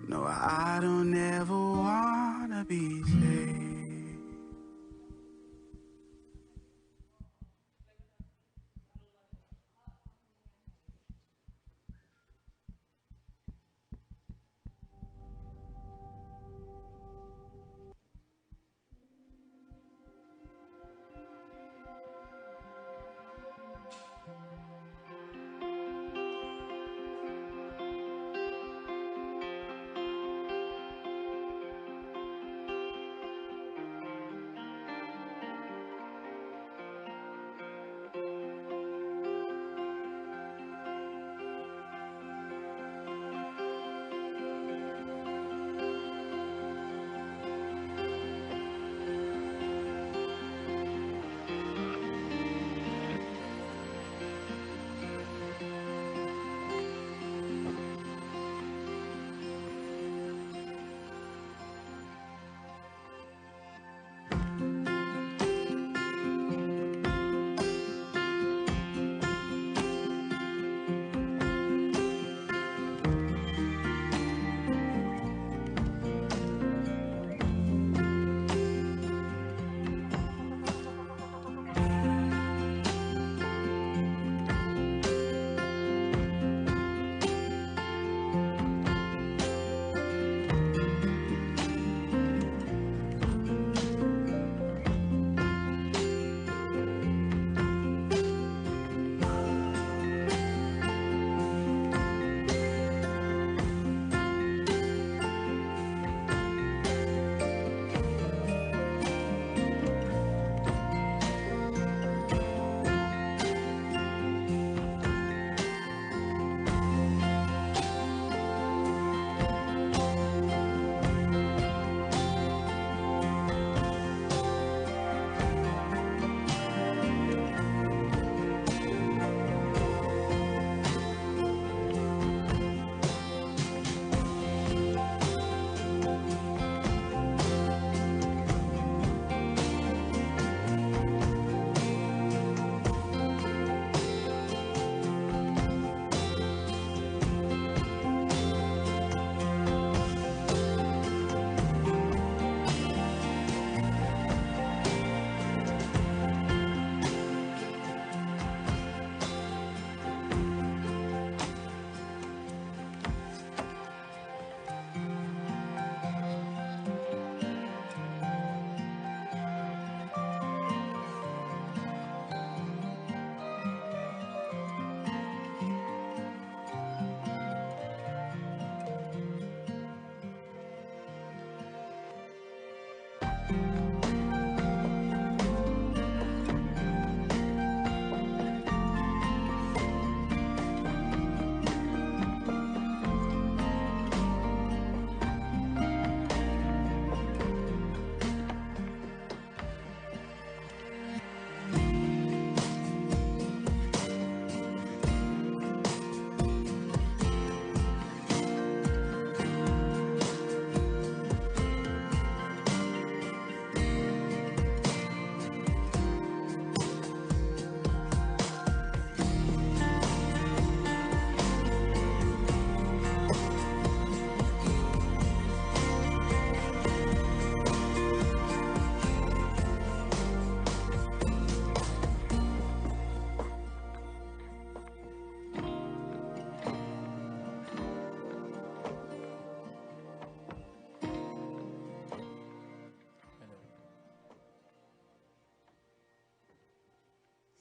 No, I don't ever wanna be saved.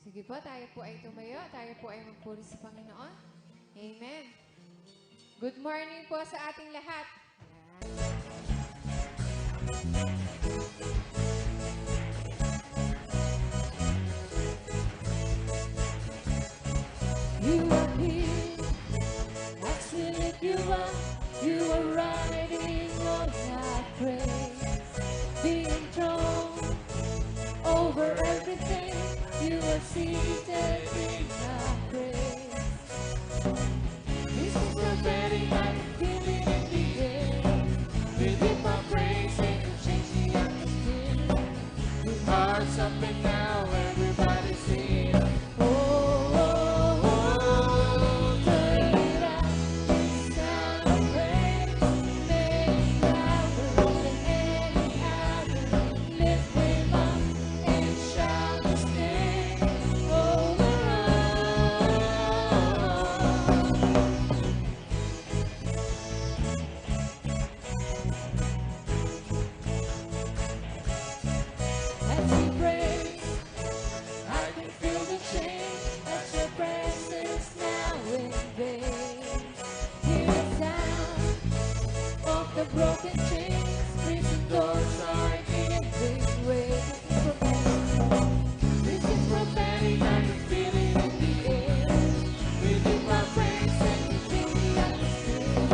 Sige po, tayo po ay tumayo. Tayo po ay magpuri sa Panginoon. Amen. Good morning po sa ating lahat. You are here, that's to lift you up. You are riding on that praise, being enthroned over everything. You are seated in that praise. This is the very night, feeling in the air. We lift our praise and change the broken chains, prison doors are giving way. This is prophetic, I can feel it in the air. We lift our praise and we sing the atmosphere.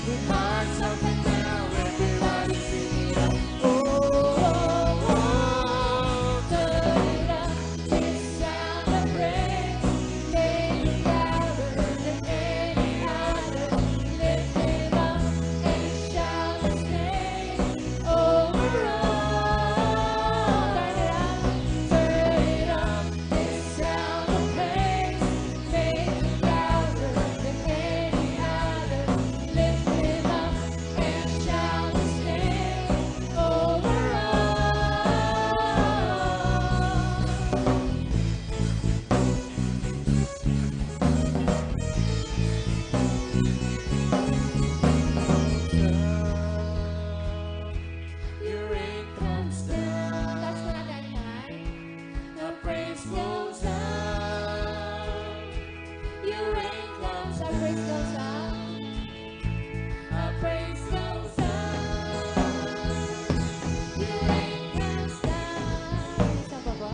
With hearts up and down, everybody sing it up. Oh, oh, oh, turn it up. This sound of praise, make it louder than any other. Lift it up and shout His name over all. Turn it up, this sound of praise, make it louder than any other. Lift it up and shout His name over Your rain comes down. Taas mo natin ang kamay. The praise goes up. Your rain comes. Our praise goes up. Our praise goes up. Your rain comes down. Isa pa ba?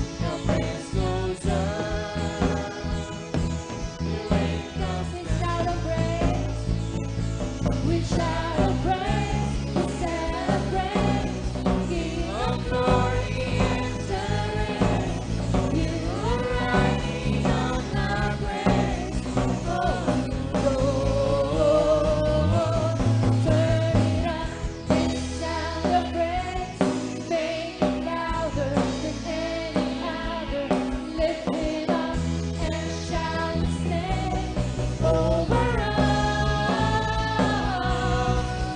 The praise goes up. Your rain comes We shout of praise. We shout of praise. We celebrate. King of glory, enter in. You are riding on our praise. Oh, Lord, turn it up. This sound of praise, make it louder than any other. Lift it up and shout His name over all.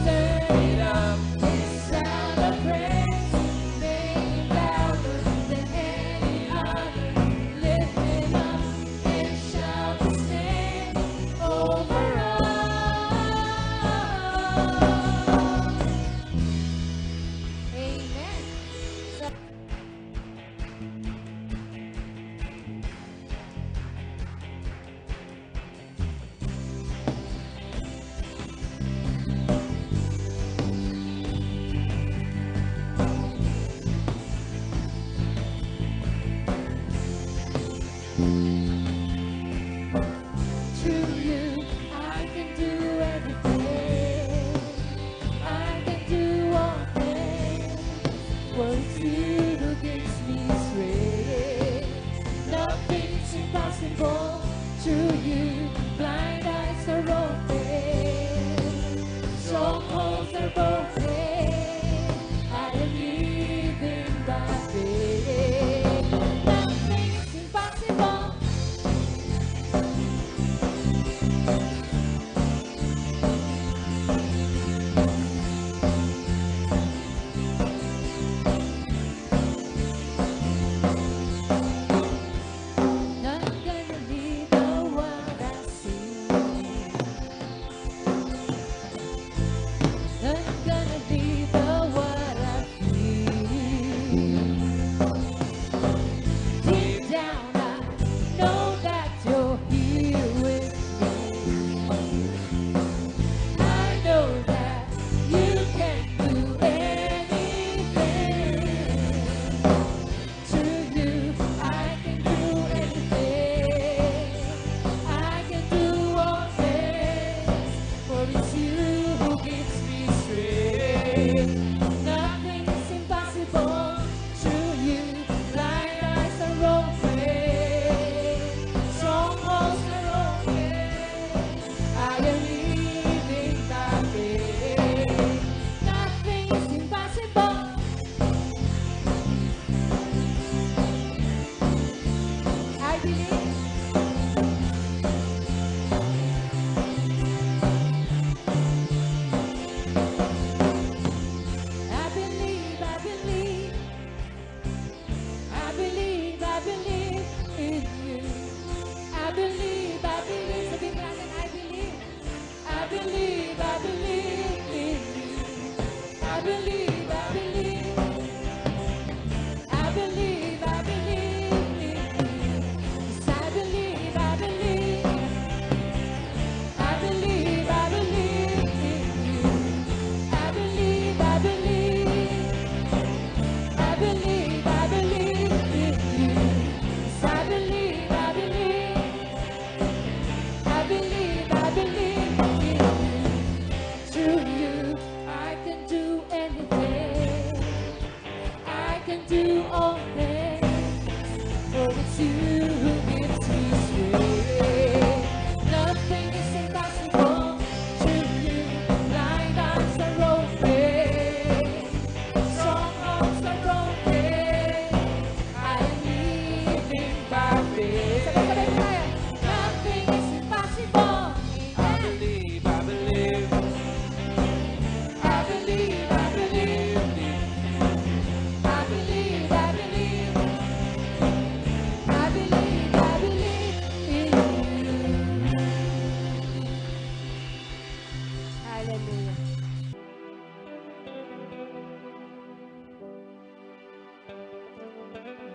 Turn it up. This sound of praise, make it louder than any other. Lift it up and shout His name over all. Amen. So, To you, I can do everything. I can do all things. For it's you who gives me strength. Nothing's impossible to you. Blind eyes are open. Strongholds are broken. I am living by faith. Nothing's impossible. Not gonna leave the world I see. Not gonna leave the world I feel. Deep down I know that you're here with me. I know that you can do anything. To you, I can do anything. I can do all things. For it's you who gives me strength. Nothing is impossible to you. Blind eyes are open. Strongholds are open. I am living by faith. Nothing is impossible. I believe. I believe, I believe. I believe, I believe in you. I believe, I believe. Sabihin natin, I believe. I believe, I believe in you. I believe, I believe. I believe, I believe in you. Yes, I believe, I believe. I believe, I believe in you. Hallelujah.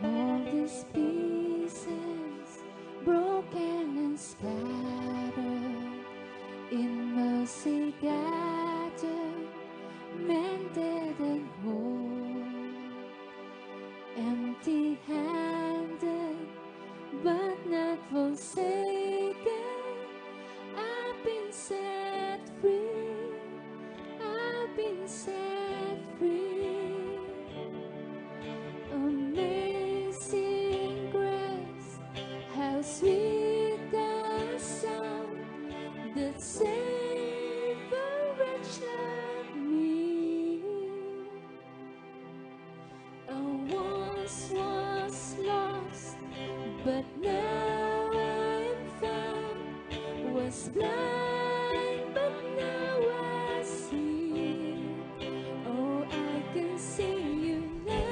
All these pieces, broken and scattered, in mercy gathered, mended and whole, empty-handed, but not forsaken. I've been set free. I've been set free. Amazing grace, how sweet the sound that saved a wretch like me. I once was lost, but now I'm found. Was blind, but now I see. Oh, I can see you now.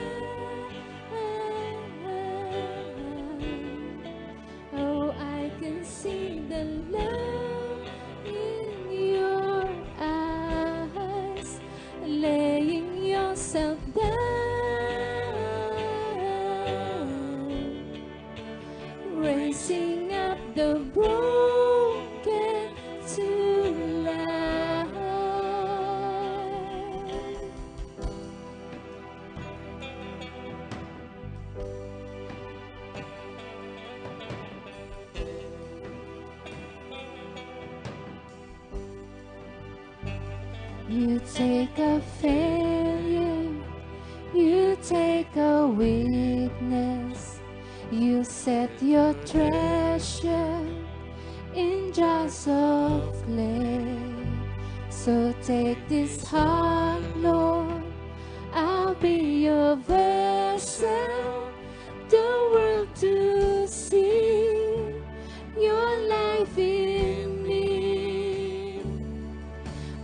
Oh, I can see the love in your eyes, laying yourself down, raising up the broken to life. You take a failure, you take a weakness, you set your treasure in jars of clay. So take this heart, Lord, I'll be your vessel, the world to see your life in me.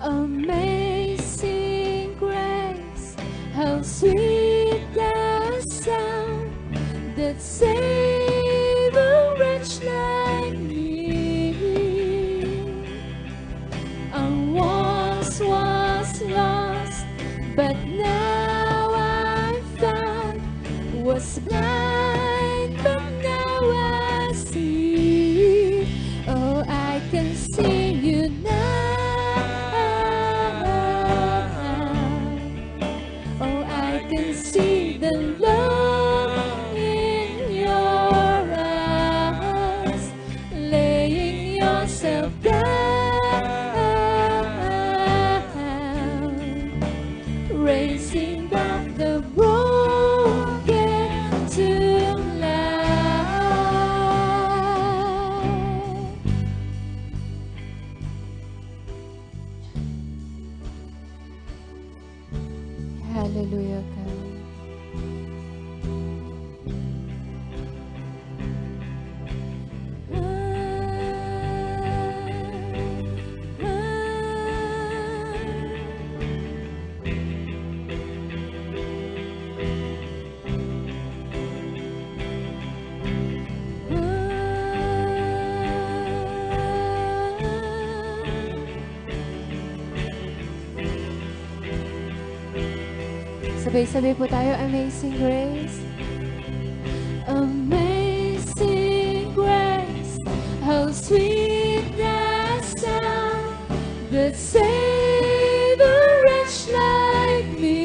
Amazing grace, how sweet the sound that saved a wretch like me. I once was lost, but now I'm found. Was blind, but now I see. Oh, I can see you now. Oh, I can see the love in your eyes, laying yourself down, raising up the broken to life. Hallelujah, God. Sabay-sabay po tayo, Amazing Grace. Amazing grace, how sweet the sound that saved a wretch like me.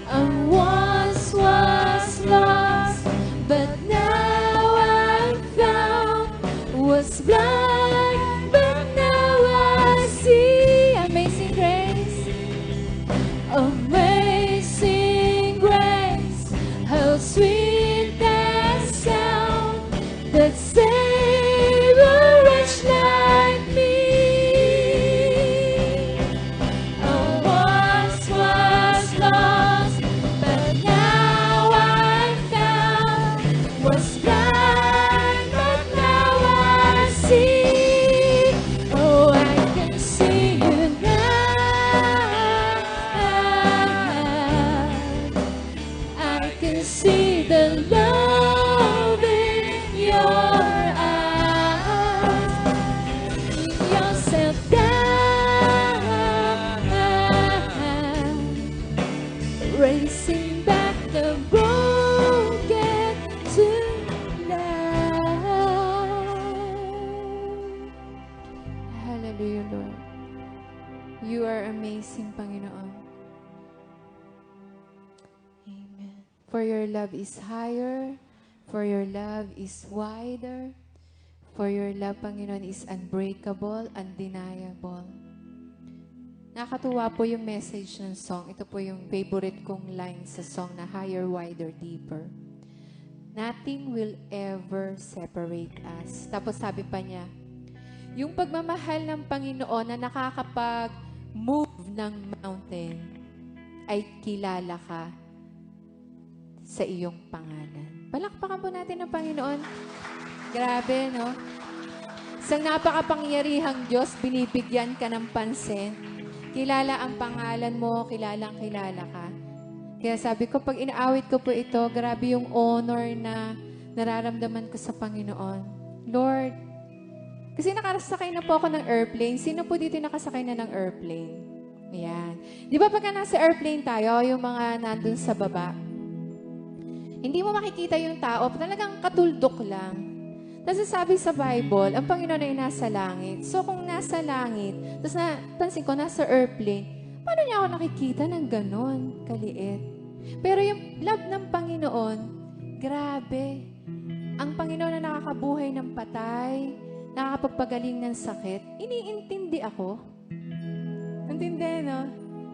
I once was lost, but now I'm found. Was blind, but now I see. Amazing grace. Amazing grace, how sweet the sound that saved a wretch like me. Hallelujah, Lord. You are amazing, Panginoon. Amen. For your love is higher, for your love is wider, for your love, Panginoon, is unbreakable, undeniable. Nakakatuwa po yung message ng song. Ito po yung favorite kong line sa song na higher, wider, deeper. Nothing will ever separate us. Tapos sabi pa niya, yung pagmamahal ng Panginoon na nakakapag-move ng mountain ay kilala ka sa iyong pangalan. Palakpakan po natin ang Panginoon. Grabe, no? Isang napakapangyarihang Diyos, binibigyan ka ng pansin. Kilala ang pangalan mo, kilalang kilala ka. Kaya sabi ko, pag inaawit ko po ito, grabe yung honor na nararamdaman ko sa Panginoon. Lord, kasi nakasakay na po ako ng airplane. Sino po dito nakasakay na ng airplane? Ayan. Di ba pagka nasa airplane tayo, yung mga nandun sa baba, hindi mo makikita yung tao, talagang katuldok lang. Tapos sabi sa Bible, ang Panginoon ay nasa langit. So kung nasa langit, tapos napansin ko, nasa airplane, paano niya ako nakikita ng ganon kaliit? Pero yung love ng Panginoon, grabe. Ang Panginoon na nakakabuhay ng patay, nakakapagpagaling ng sakit, iniintindi ako. Intindi, no?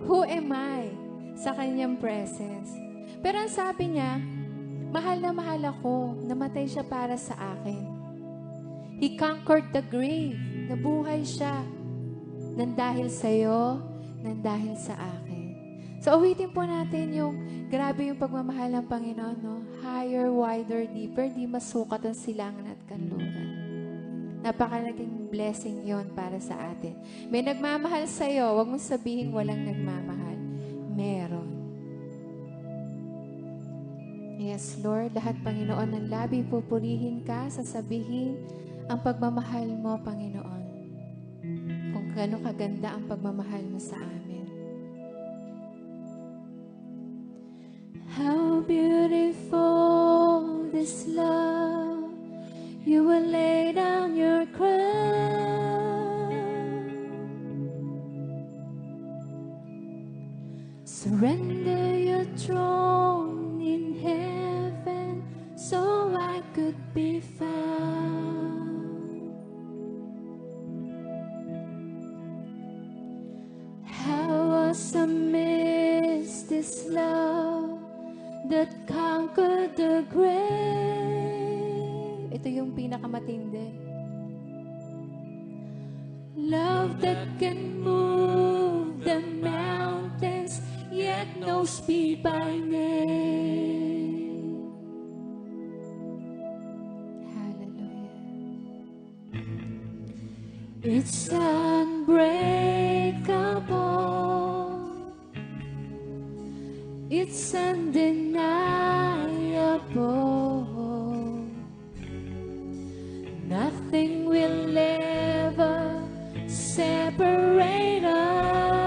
Who am I sa kanyang presence? Pero ang sabi niya, mahal na mahal ako, namatay siya para sa akin. He conquered the grave. Nabuhay siya. Nandahil sa'yo, nandahil sa akin. So, awitin po natin yung grabe yung pagmamahal ng Panginoon, no? Higher, wider, deeper, di masukat ang silangan at kanluran. Napakalaking blessing yon para sa atin. May nagmamahal sa'yo, huwag mong sabihin walang nagmamahal. Meron. Yes, Lord, lahat, Panginoon, ng labi pupurihin ka, sasabihin ang pagmamahal mo, Panginoon. Kung gaano kaganda ang pagmamahal mo sa amin. How beautiful this love, you will lay down your crown. Surrender your throne in heaven so I could be found. How awesome is this love that conquered the grave. Ito yung pinakamatindi. Love that can move the mountains, yet knows me by name. Hallelujah. It's unbreakable. It's undeniable. Nothing will ever separate us.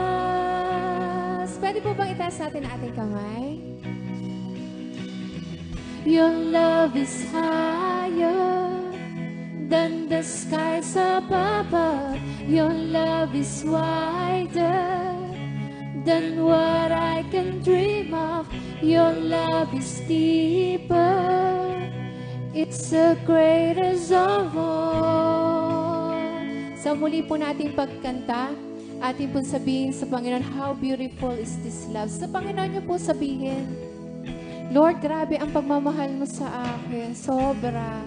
Pwede po bang itaas natin ang ating kamay? Your love is higher than the skies above. Your love is wider than what I can dream of. Your love is deeper. It's the greatest of all. So muli po natin pagkanta, atin po sabihin sa Panginoon, how beautiful is this love. Sa Panginoon niyo po sabihin, Lord, grabe ang pagmamahal mo sa akin. Sobra.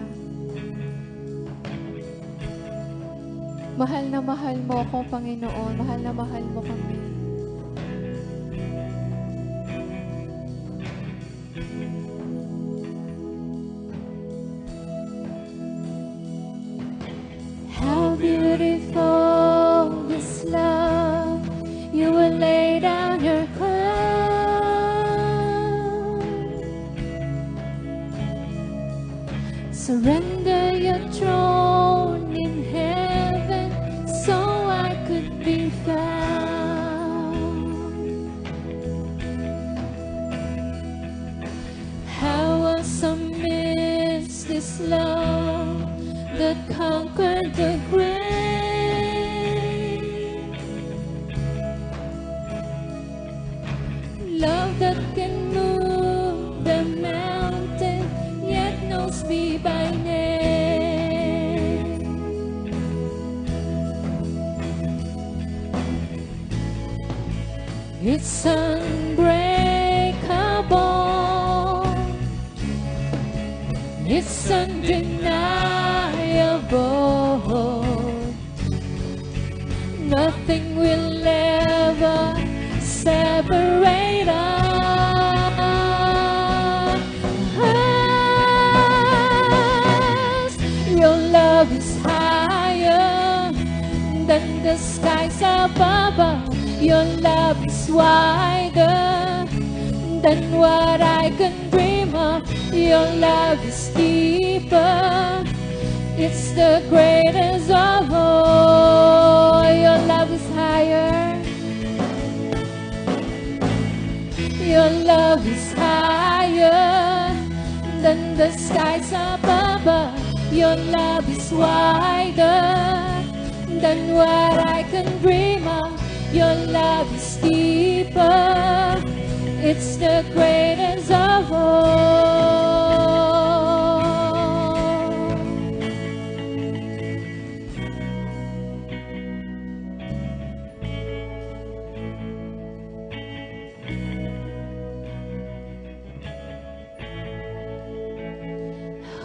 Mahal na mahal mo ako, Panginoon. Mahal na mahal mo kami. How beautiful this love, you will lay down your crown. Surrender your throne in heaven so I could be found. It's unbreakable. It's undeniable. Nothing will ever separate us. Your love is higher than the skies above. Your love is wider than what I can dream of. Your love is deeper. It's the greatest of all. Your love is higher. Your love is higher than the skies above. Your love is wider than what I can dream of. Your love is deeper. It's the greatest of all.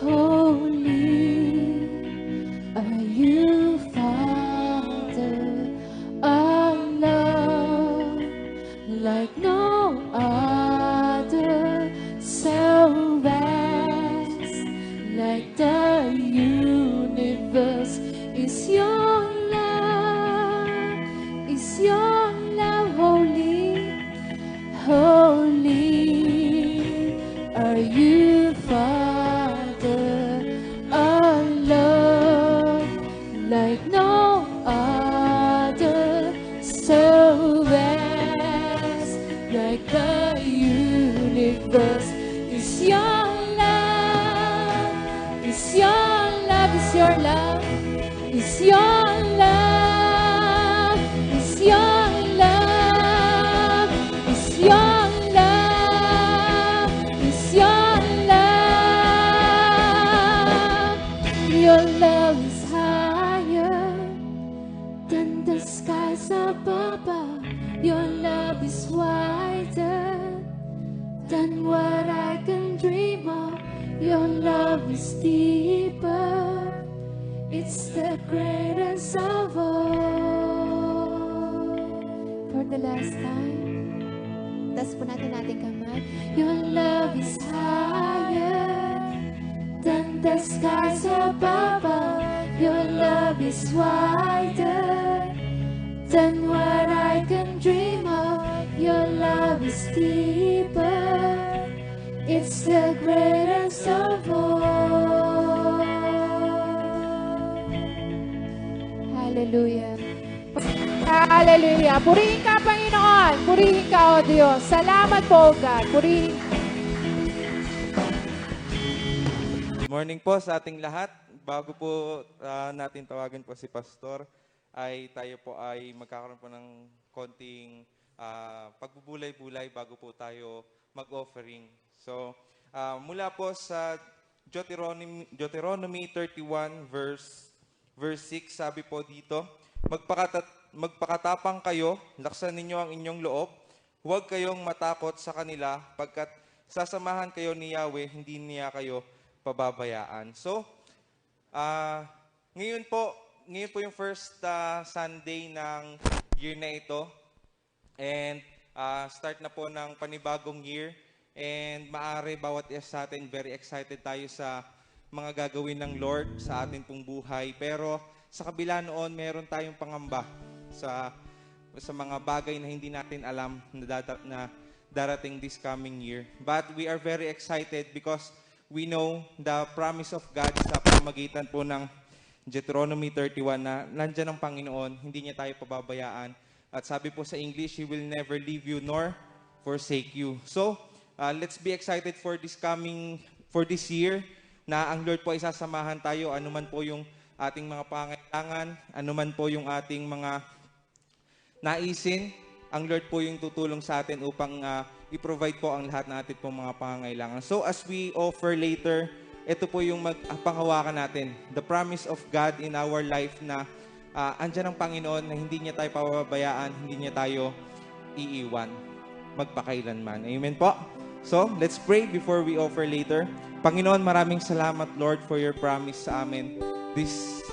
Holy are you, Father, our love like no other, so vast, like the universe is your love, holy, holy are you, Father, our love like no other, so vast, like the universe is your love, is your love, is your love, is your love, is your love, is your love, is your love. Your love is higher than the skies above. Your love is wider than what I can dream of. Your love is deeper. It's the greatest of all. For the last time, taas po natin ating kamay. Your love is higher than the skies above. Your love is wider than what I can dream of. Your love is deeper. It's the greatest of all. Hallelujah. Hallelujah. Purihin ka, Panginoon. Purihin ka, O Diyos. Salamat po, God. Purihin. Good morning po sa ating lahat. Bago po natin tawagan po si Pastor, ay tayo po ay magkakaroon po ng konting pagbubulay-bulay bago po tayo mag-offering. So, mula po sa Deuteronomy 31 verse 6, sabi po dito, magpakatapang kayo, laksan ninyo ang inyong loob, huwag kayong matakot sa kanila, pagkat sasamahan kayo ni Yahweh, hindi niya kayo pababayaan. So, ngayon po yung first Sunday ng year na ito. And start na po ng panibagong year. And maaari bawat isa sa atin, very excited tayo sa mga gagawin ng Lord sa atin pong buhay. Pero sa kabila noon, meron tayong pangamba sa mga bagay na hindi natin alam na darating this coming year. But we are very excited because we know the promise of God sa pamamagitan po ng Deuteronomy 31 na nandyan ang Panginoon, hindi niya tayo pababayaan. At sabi po sa English, He will never leave you nor forsake you. So, let's be excited for this year na ang Lord po ay sasamahan tayo, anuman po yung ating mga pangailangan, anuman po yung ating mga naisin, ang Lord po yung tutulong sa atin upang i-provide po ang lahat natin pong mga pangailangan. So as we offer later, ito po yung panghawakan natin. The promise of God in our life na andyan ang Panginoon na hindi niya tayo pababayaan, hindi niya tayo iiwan magpakailanman. Amen po? So, let's pray before we offer later. Panginoon, maraming salamat, Lord, for your promise sa amin this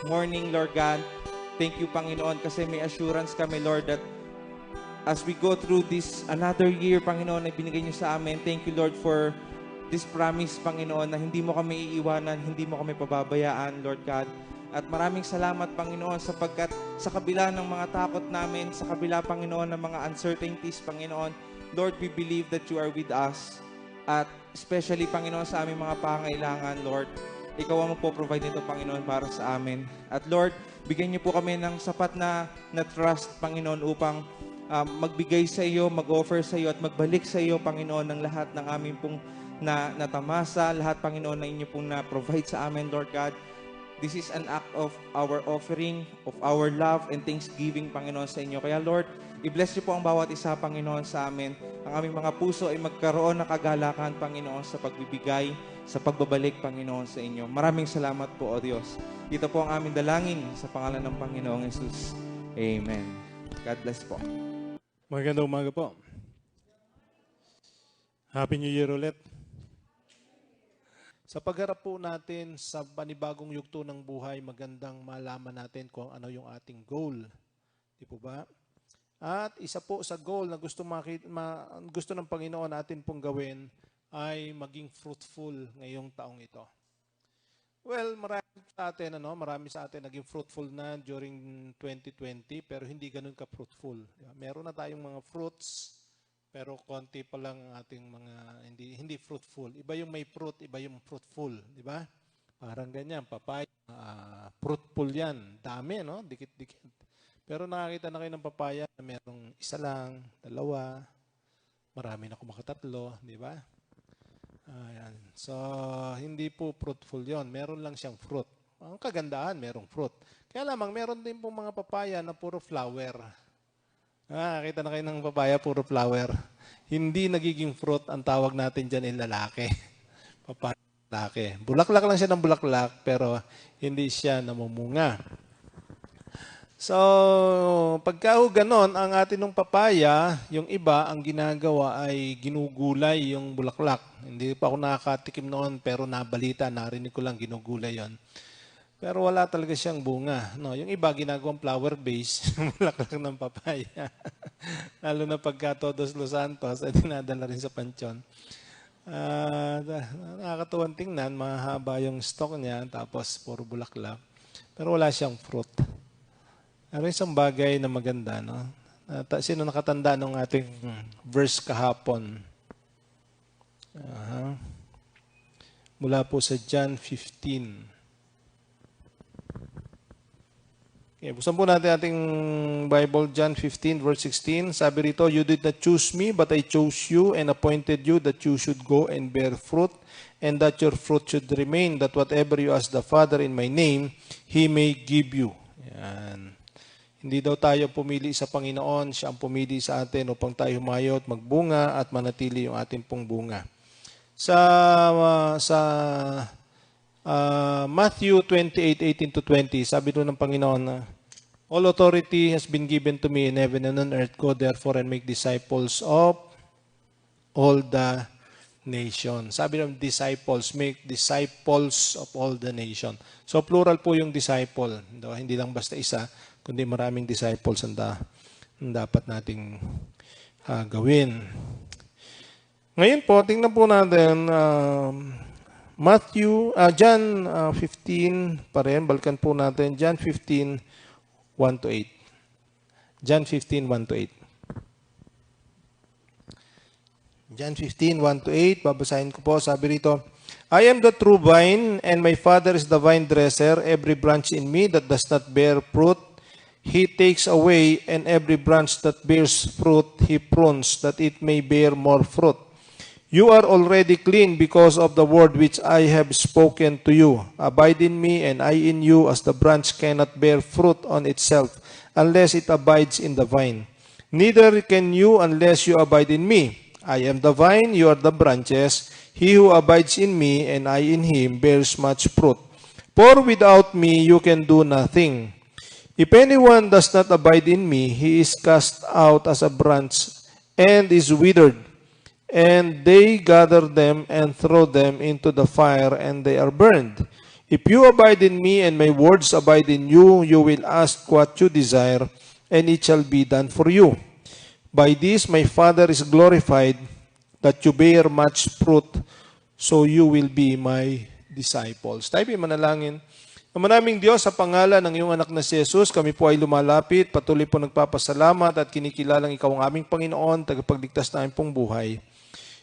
morning, Lord God. Thank you, Panginoon, kasi may assurance kami, Lord, that as we go through this another year, Panginoon, na binigay niyo sa amin, thank you, Lord, for this promise, Panginoon, na hindi mo kami iiwanan, hindi mo kami pababayaan, Lord God. At maraming salamat, Panginoon, sapagkat sa kabila ng mga takot namin, sa kabila, Panginoon, ng mga uncertainties, Panginoon, Lord, we believe that you are with us. At especially, Panginoon, sa aming mga pangailangan, Lord, ikaw ang magpo-provide nito, Panginoon, para sa amin. At Lord, bigyan niyo po kami ng sapat na trust, Panginoon, upang magbigay sa iyo, mag-offer sa iyo, at magbalik sa iyo, Panginoon, ng lahat ng aming pong natamasa, lahat, Panginoon, na inyo pong na-provide sa amin, Lord God. This is an act of our offering, of our love and thanksgiving, Panginoon, sa inyo. Kaya, Lord, i-bless niyo po ang bawat isa, Panginoon, sa amin. Ang aming mga puso ay magkaroon ng kagalakan, Panginoon, sa pagbibigay, sa pagbabalik, Panginoon, sa inyo. Maraming salamat po, O Diyos. Ito po ang aming dalangin sa pangalan ng Panginoong Jesus. Amen. God bless po. Magandang umaga po. Happy New Year ulit. Sa pagharap po natin sa panibagong yugto ng buhay, magandang malaman natin kung ano yung ating goal. Di po ba? At isa po sa goal na gusto ng Panginoon natin pong gawin ay maging fruitful ngayong taong ito. Well, marami sa atin naging fruitful na during 2020 pero hindi ganun ka-fruitful. Meron na tayong mga fruits pero konti pa lang ang ating mga hindi fruitful. Iba yung may fruit, iba yung fruitful, di ba? Parang ganyan, papaya, fruitful yan. Dami, no? Dikit-dikit. Pero nakakita na kayo ng papaya na merong isa lang, dalawa, marami na kumakatatlo, di ba? Ayan. So, hindi po fruitful yon. Meron lang siyang fruit. Ang kagandahan, merong fruit. Kaya lamang, meron din po mga papaya na puro flower. Kita na kayo ng papaya, puro flower. Hindi nagiging fruit, ang tawag natin dyan ay lalaki. Papaya, lalaki. Bulaklak lang siya ng bulaklak, pero hindi siya namumunga. So, pagka ganon, ang atin ng papaya, yung iba, ang ginagawa ay ginugulay yung bulaklak. Hindi pa ako nakakatikim noon, pero nabalita, narinig ko lang ginugulay yon. Pero wala talaga siyang bunga. No, yung iba ginagawang flower base, bulaklak ng papaya. Lalo na pagka Todos Los Santos, ay dinadala rin sa pansyon. Nakakatuwang tingnan, mahaba yung stalk niya, tapos puro bulaklak. Pero wala siyang fruit. Ano isang bagay na maganda, no? Sino nakatanda ng ating verse kahapon? Mula po sa John 15. Okay, buksan po natin ating Bible, John 15, verse 16. Sabi rito, "You did not choose me, but I chose you and appointed you that you should go and bear fruit, and that your fruit should remain, that whatever you ask the Father in my name, He may give you." Yan. Hindi daw tayo pumili sa Panginoon, siya ang pumili sa atin upang tayo humayo at magbunga at manatili yung ating pong bunga. Sa Matthew 28:18-20, sabi doon ng Panginoon na, "All authority has been given to me in heaven and on earth. Go therefore and make disciples of all the nations." Sabi ng disciples, make disciples of all the nations. So plural po yung disciple. Hindi lang basta isa, kundi maraming disciples ang dapat nating gawin. Ngayon po, tingnan po natin John 15 pa rin, balikan po natin, John 15, 1-8. John 15, 1-8. John 15, 1-8, babasahin ko po, sabi rito, "I am the true vine, and my Father is the vine dresser. Every branch in me that does not bear fruit, He takes away, and every branch that bears fruit, He prunes, that it may bear more fruit. You are already clean because of the word which I have spoken to you. Abide in me, and I in you, as the branch cannot bear fruit on itself, unless it abides in the vine. Neither can you unless you abide in me. I am the vine, you are the branches. He who abides in me, and I in him, bears much fruit. For without me you can do nothing. If anyone does not abide in me, he is cast out as a branch and is withered. And they gather them and throw them into the fire, and they are burned. If you abide in me and my words abide in you, you will ask what you desire, and it shall be done for you. By this my Father is glorified, that you bear much fruit, so you will be my disciples. Tayo manalangin. Ama naming Diyos, sa pangalan ng iyong anak na si Jesus, kami po ay lumalapit, patuloy po nagpapasalamat at kinikilalang ikaw ang aming Panginoon, tagapagligtas na aming pong buhay.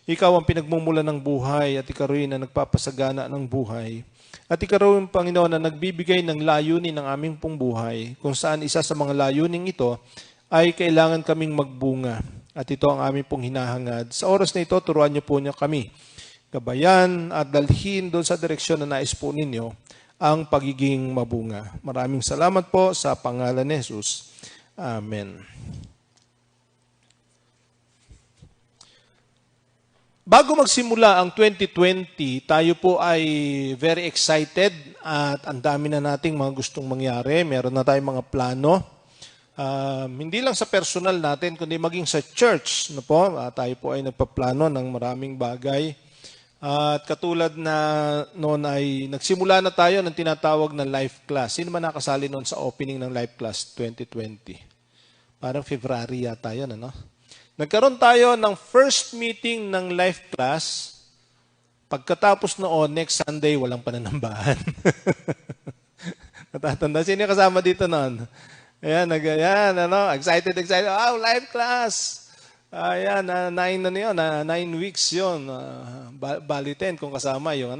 Ikaw ang pinagmumula ng buhay at ikaw rin ang nagpapasagana ng buhay. At ikaw rin, Panginoon, na nagbibigay ng layunin ng aming pong buhay, kung saan isa sa mga layuning ito ay kailangan kaming magbunga. At ito ang aming pong hinahangad. Sa oras na ito, turuan niyo po niya kami. Gabayan at dalhin doon sa direksyon na nais po ninyo ang pagiging mabunga. Maraming salamat po sa pangalan ni Jesus. Amen. Bago magsimula ang 2020, tayo po ay very excited at ang dami na nating mga gustong mangyari. Meron na tayong mga plano. Hindi lang sa personal natin, kundi maging sa church. No po? Tayo po ay nagpaplano ng maraming bagay. At katulad na noon ay nagsimula na tayo ng tinatawag na life class. Sino man nakasali noon sa opening ng life class 2020? Parang February yata yun, ano? Nagkaroon tayo ng first meeting ng life class. Pagkatapos noon, next Sunday, walang pananambahan. Natatanda, sino yung kasama dito noon? Ayan, excited. Wow, life class! Ayan, 9 weeks yun. Bali 10 kung kasama yung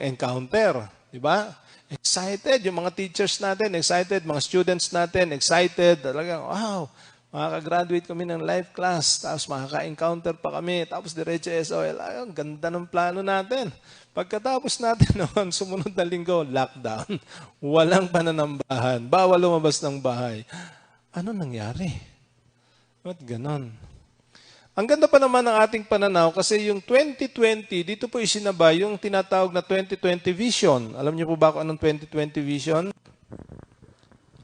encounter. Diba? Excited. Yung mga teachers natin, excited. Mga students natin, excited. Talagang, wow, makaka-graduate kami ng life class. Tapos makaka-encounter pa kami. Tapos diretso SOL. Ayun, ganda ng plano natin. Pagkatapos natin noon, sumunod na linggo, lockdown. Walang pananambahan. Bawal lumabas ng bahay. Ano nangyari? Ba't ganon? Ang ganda pa naman ng ating pananaw kasi yung 2020, dito po isinabay yung tinatawag na 2020 vision. Alam niyo po ba kung anong 2020 vision?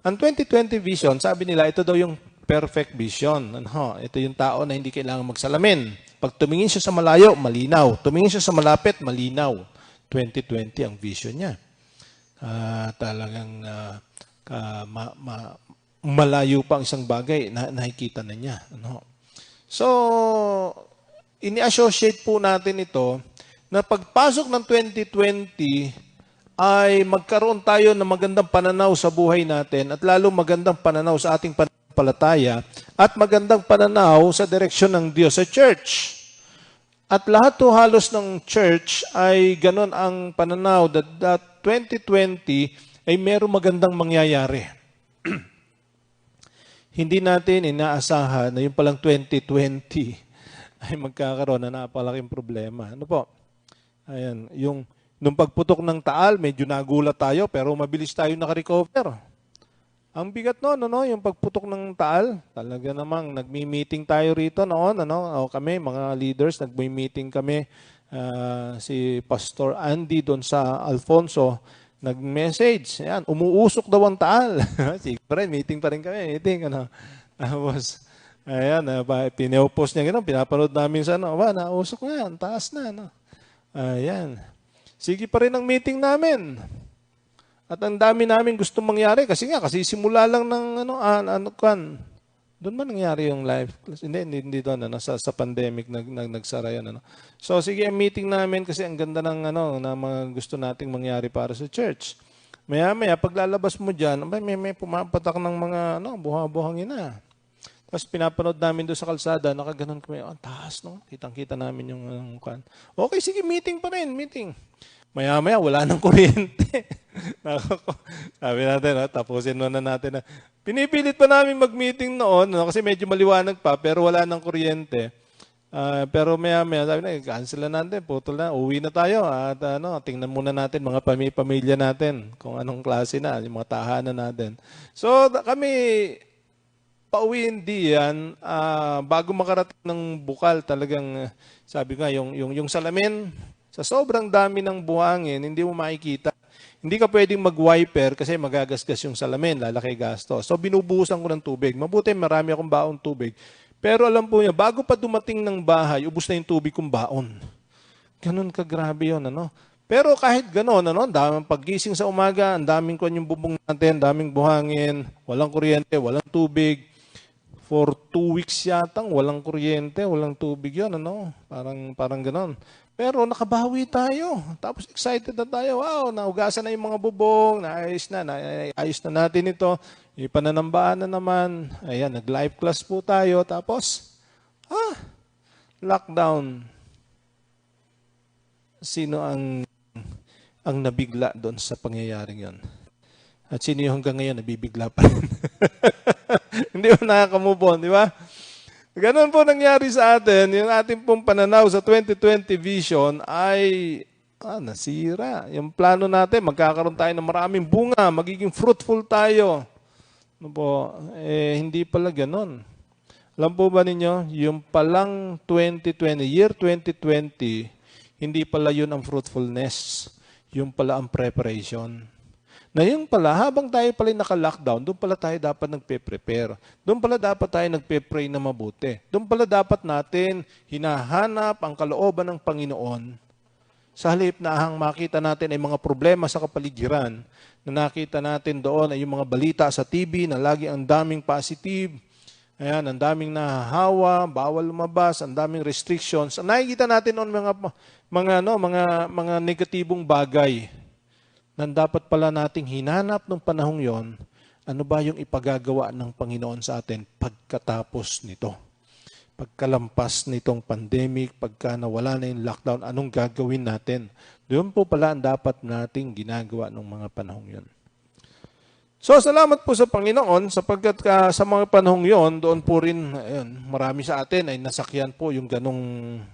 Ang 2020 vision, sabi nila, ito daw yung perfect vision. Ito yung tao na hindi kailangan magsalamin. Pag tumingin siya sa malayo, malinaw. Tumingin siya sa malapit, malinaw. 2020 ang vision niya. Talagang malayo pa ang isang bagay na nakikita na niya. So, ini-associate po natin ito na pagpasok ng 2020 ay magkaroon tayo ng magandang pananaw sa buhay natin at lalo magandang pananaw sa ating pananampalataya at magandang pananaw sa direksyon ng Diyos sa church. At lahat to halos ng church ay ganon ang pananaw that 2020 ay merong magandang mangyayari. Hindi natin inaasahan na yung palang 2020 ay magkakaroon na napalaking problema. Ano po? Ayan, nung pagputok ng Taal, medyo nagulat tayo pero mabilis tayo nakarecover. Ang bigat noon, yung pagputok ng Taal, talaga namang nagmi-meeting tayo rito noon, o kami, mga leaders, nagmi-meeting kami, si Pastor Andy doon sa Alfonso, nag-message, ayan, umuusok daw ang Taal. Sige pa rin, meeting pa rin kami, Tapos, ayan, pineopost niya gano'n, pinapanood namin sa nausok na yan, taas na, Ayan. Sige pa rin ang meeting namin. At ang dami namin gusto mangyari, kasi simula lang ng, doon man nangyari yung live class. Hindi doon, sa pandemic, nagsara yan, So, sige, ang meeting namin kasi ang ganda ng, na mga gusto nating mangyari para sa church. Maya-maya, paglalabas mo dyan, may pumapatak ng mga, buha-buhangin na. Tapos pinapanood namin doon sa kalsada, nakaganon kami, ang taas, Kitang-kita namin yung, Okay, sige, meeting pa rin, meeting. Maya-maya, wala nang kuryente. Sabi natin, tapusin na natin. Pinipilit pa namin mag-meeting noon, kasi medyo maliwanag pa, pero wala nang kuryente. Pero maya-maya, sabi na, cancel na natin, putol na, uwi na tayo. At tingnan muna natin mga pamilya natin, kung anong klase na, yung mga tahanan natin. So, kami, pauwiin diyan, bago makarating ng bukal, talagang, sabi nga, yung salamin, sa sobrang dami ng buhangin, hindi mo makikita. Hindi ka pwedeng mag-wiper kasi magagasgas yung salamin, lalaki gasto. So binubuhusan ko ng tubig. Mabuti marami akong baong tubig. Pero alam po niya, bago pa dumating ng bahay, ubos na yung tubig kong baon. Ganun kagrabe yun, ano? Pero kahit gano'n, ano, ang daming paggising sa umaga, ang daming kwan yung bubong natin, daming buhangin, walang kuryente, walang tubig. For 2 weeks yatang walang kuryente, walang tubig yun, ano? Parang gano'n. Pero nakabawi tayo. Tapos excited na tayo. Wow, naugasan na yung mga bubong, naayos na natin ito. Ipananambaan na naman. Ayan, nag-live class po tayo. Tapos, lockdown. Sino ang nabigla doon sa pangyayaring yon? At sino yung hanggang ngayon nabibigla pa rin? Hindi mo nakaka-move on, di ba? Ganon po nangyari sa atin. Yung ating pong pananaw sa 2020 vision ay nasira. Yung plano natin, magkakaroon tayo ng maraming bunga, magiging fruitful tayo. Ano po? Hindi pala ganon. Alam po ba ninyo, yung palang 2020, year 2020, hindi pala yun ang fruitfulness. Yung pala ang preparation. Na yung pala, habang tayo pala naka-lockdown, doon pala tayo dapat nagpe-prepare. Doon pala dapat tayo nagpe-pray na mabuti. Doon pala dapat natin hinahanap ang kalooban ng Panginoon. Sa halip na ang makita natin ay mga problema sa kapaligiran, na nakita natin doon ay yung mga balita sa TV na lagi ang daming positive, ayan, ang daming nahahawa, bawal lumabas, ang daming restrictions. Nakikita natin noon mga negatibong bagay na dapat pala nating hinanap nung panahong yon, ano ba yung ipagagawa ng Panginoon sa atin pagkatapos nito? Pagkalampas nitong pandemic, pagka nawala na yung lockdown, anong gagawin natin? Doon po pala ang dapat nating ginagawa nung mga panahong yon. So, salamat po sa Panginoon sapagkat sa mga panahong yon, doon po rin, marami sa atin ay nasakyan po yung ganong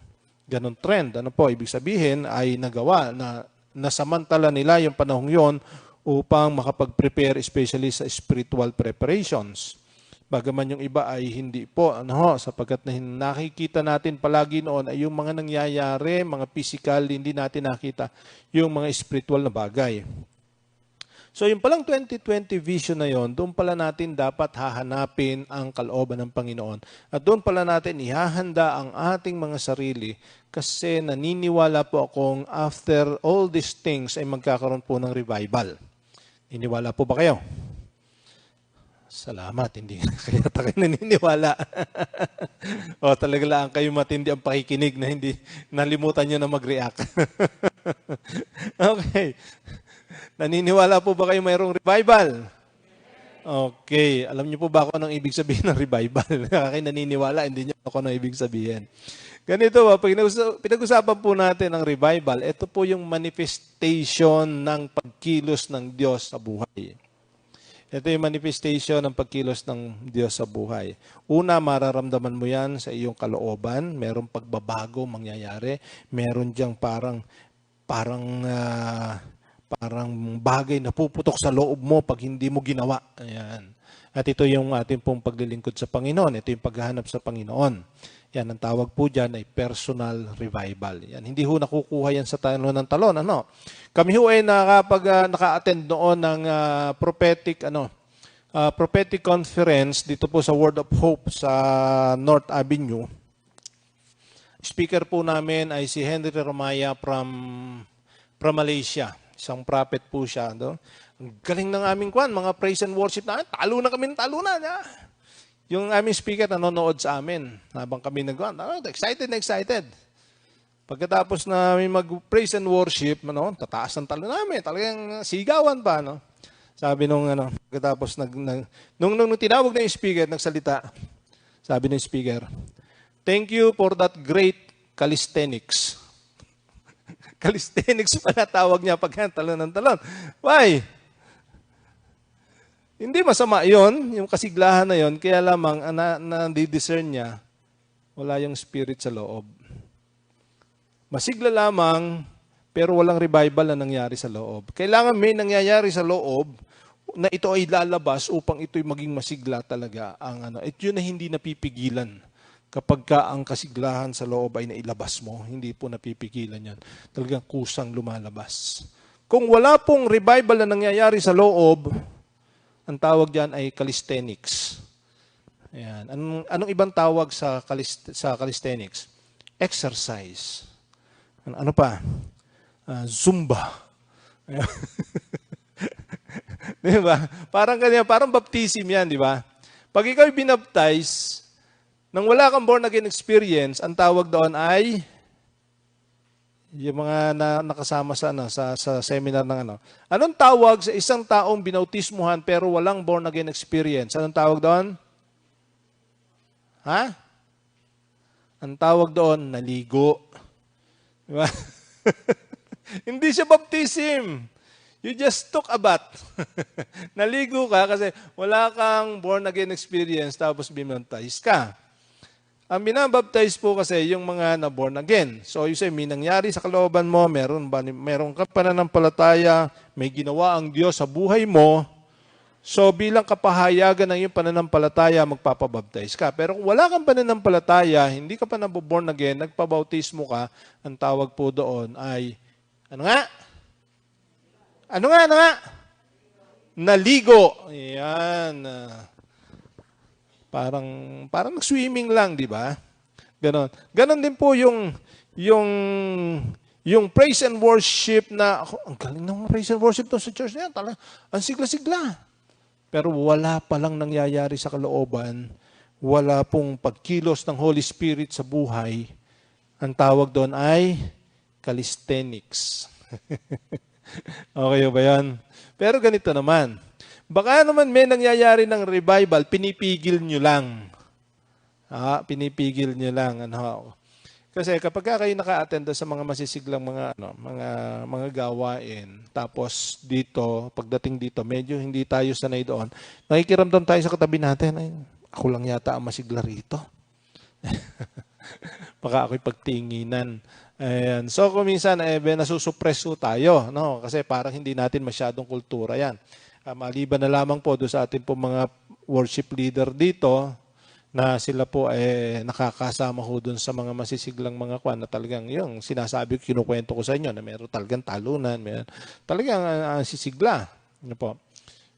trend. Ano po, ibig sabihin ay nagawa na nasamantala nila yung panahong yon upang makapag-prepare especially sa spiritual preparations. Bagaman yung iba ay hindi po, sapagkat nakikita natin palagi noon ay yung mga nangyayari, mga physical, hindi natin nakita yung mga spiritual na bagay. So yung palang 2020 vision na yon, doon pala natin dapat hahanapin ang kalooban ng Panginoon. At doon pala natin ihahanda ang ating mga sarili kasi naniniwala po akong after all these things ay magkakaroon po ng revival. Niniwala po ba kayo? Salamat, hindi kaya tayo naniniwala. O talaga lang kayo matindi ang pakikinig na hindi nalimutan nyo na mag-react. Okay. Naniniwala po ba kayo mayroong revival? Okay. Alam niyo po ba ako anong ibig sabihin ng revival? Kaya naniniwala, hindi niyo ako anong ibig sabihin. Ganito ba, pinag-usapan po natin ang revival, ito po yung manifestation ng pagkilos ng Diyos sa buhay. Ito yung manifestation ng pagkilos ng Diyos sa buhay. Una, mararamdaman mo yan sa iyong kalooban. Merong pagbabago mangyayari. Meron diyang parang bagay na puputok sa loob mo pag hindi mo ginawa. Ayan. At ito yung ating pong paglilingkod sa Panginoon. Ito yung paghahanap sa Panginoon. Yan, ang tawag po dyan ay personal revival. Yan, hindi ho nakukuha yan sa talon ng talon. Ano? Kami ho ay naka-attend noon ng prophetic conference dito po sa Word of Hope sa North Avenue. Speaker po namin ay si Henry Romaya from Malaysia. Isang prophet po siya. No? Ang galing ng aming mga praise and worship na. Talo na. Yung aming speaker nanonood sa amin. Habang kami excited. Pagkatapos na mag-praise and worship, tataas ng talo namin. Talagang sigawan pa. No? Sabi pagkatapos, nung tinawag na yung speaker, nagsalita, sabi ng speaker, "Thank you for that great calisthenics." Calisthenics pala tawag niya pag talon ng talon. Why? Hindi masama yon, yung kasiglahan na yon, kaya lamang na-discern niya, wala yung spirit sa loob. Masigla lamang, pero walang revival na nangyari sa loob. Kailangan may nangyayari sa loob na ito ay lalabas upang ito'y maging masigla talaga. Ito yun na hindi napipigilan. Kapag ang kasiglahan sa loob ay nailabas mo, hindi po napipigilan yan. Talagang kusang lumalabas. Kung wala pong revival na nangyayari sa loob, ang tawag diyan ay calisthenics. Ayan. Anong ibang tawag sa calisthenics? Exercise. Ano pa? Zumba. Ayan. Di ba? Parang baptism yan, di ba? Pag ikaw binaptize, nang wala kang born again experience, ang tawag doon ay yung mga nakasama sa seminar ng ano. Anong tawag sa isang taong binautismuhan pero walang born again experience? Anong tawag doon? Ha? Ang tawag doon, naligo. Diba? Hindi siya baptism. You just took a bath. Naligo ka kasi wala kang born again experience tapos binaptize ka. Ang binabaptize po kasi yung mga na-born again. So, you say, may nangyari sa kalooban mo, meron ka pananampalataya, may ginawa ang Diyos sa buhay mo. So, bilang kapahayagan ng iyong pananampalataya, magpapabaptize ka. Pero kung wala kang pananampalataya, hindi ka pa naborn again, nagpabautismo ka, ang tawag po doon ay, ano nga? Naligo. Ayan. Parang nag-swimming lang, di ba? Ganon. Ganon din po yung praise and worship na, ang galing ng praise and worship doon sa church na yan. Ang sigla-sigla. Pero wala palang nangyayari sa kalooban. Wala pong pagkilos ng Holy Spirit sa buhay. Ang tawag doon ay calisthenics. Okay ba yan? Pero ganito naman. Baka naman may nangyayari ng revival, pinipigil nyo lang. Pinipigil nyo lang. Kasi kapag kayo naka-attend sa mga masisiglang mga gawain, tapos dito, pagdating dito, medyo hindi tayo sanay doon, nakikiramdam tayo sa katabi natin, ay, ako lang yata ang masigla rito. Baka ako'y pagtinginan. Ayan. So, kung minsan, nasusupreso tayo, no? Kasi parang hindi natin masyadong kultura yan. Maliban na lamang po doon sa ating po mga worship leader dito na sila po nakakasama ho doon sa mga masisiglang mga kwan na talagang yung sinasabi ko, kinukwento ko sa inyo na meron talagang talunan, talagang sisigla. Ano po.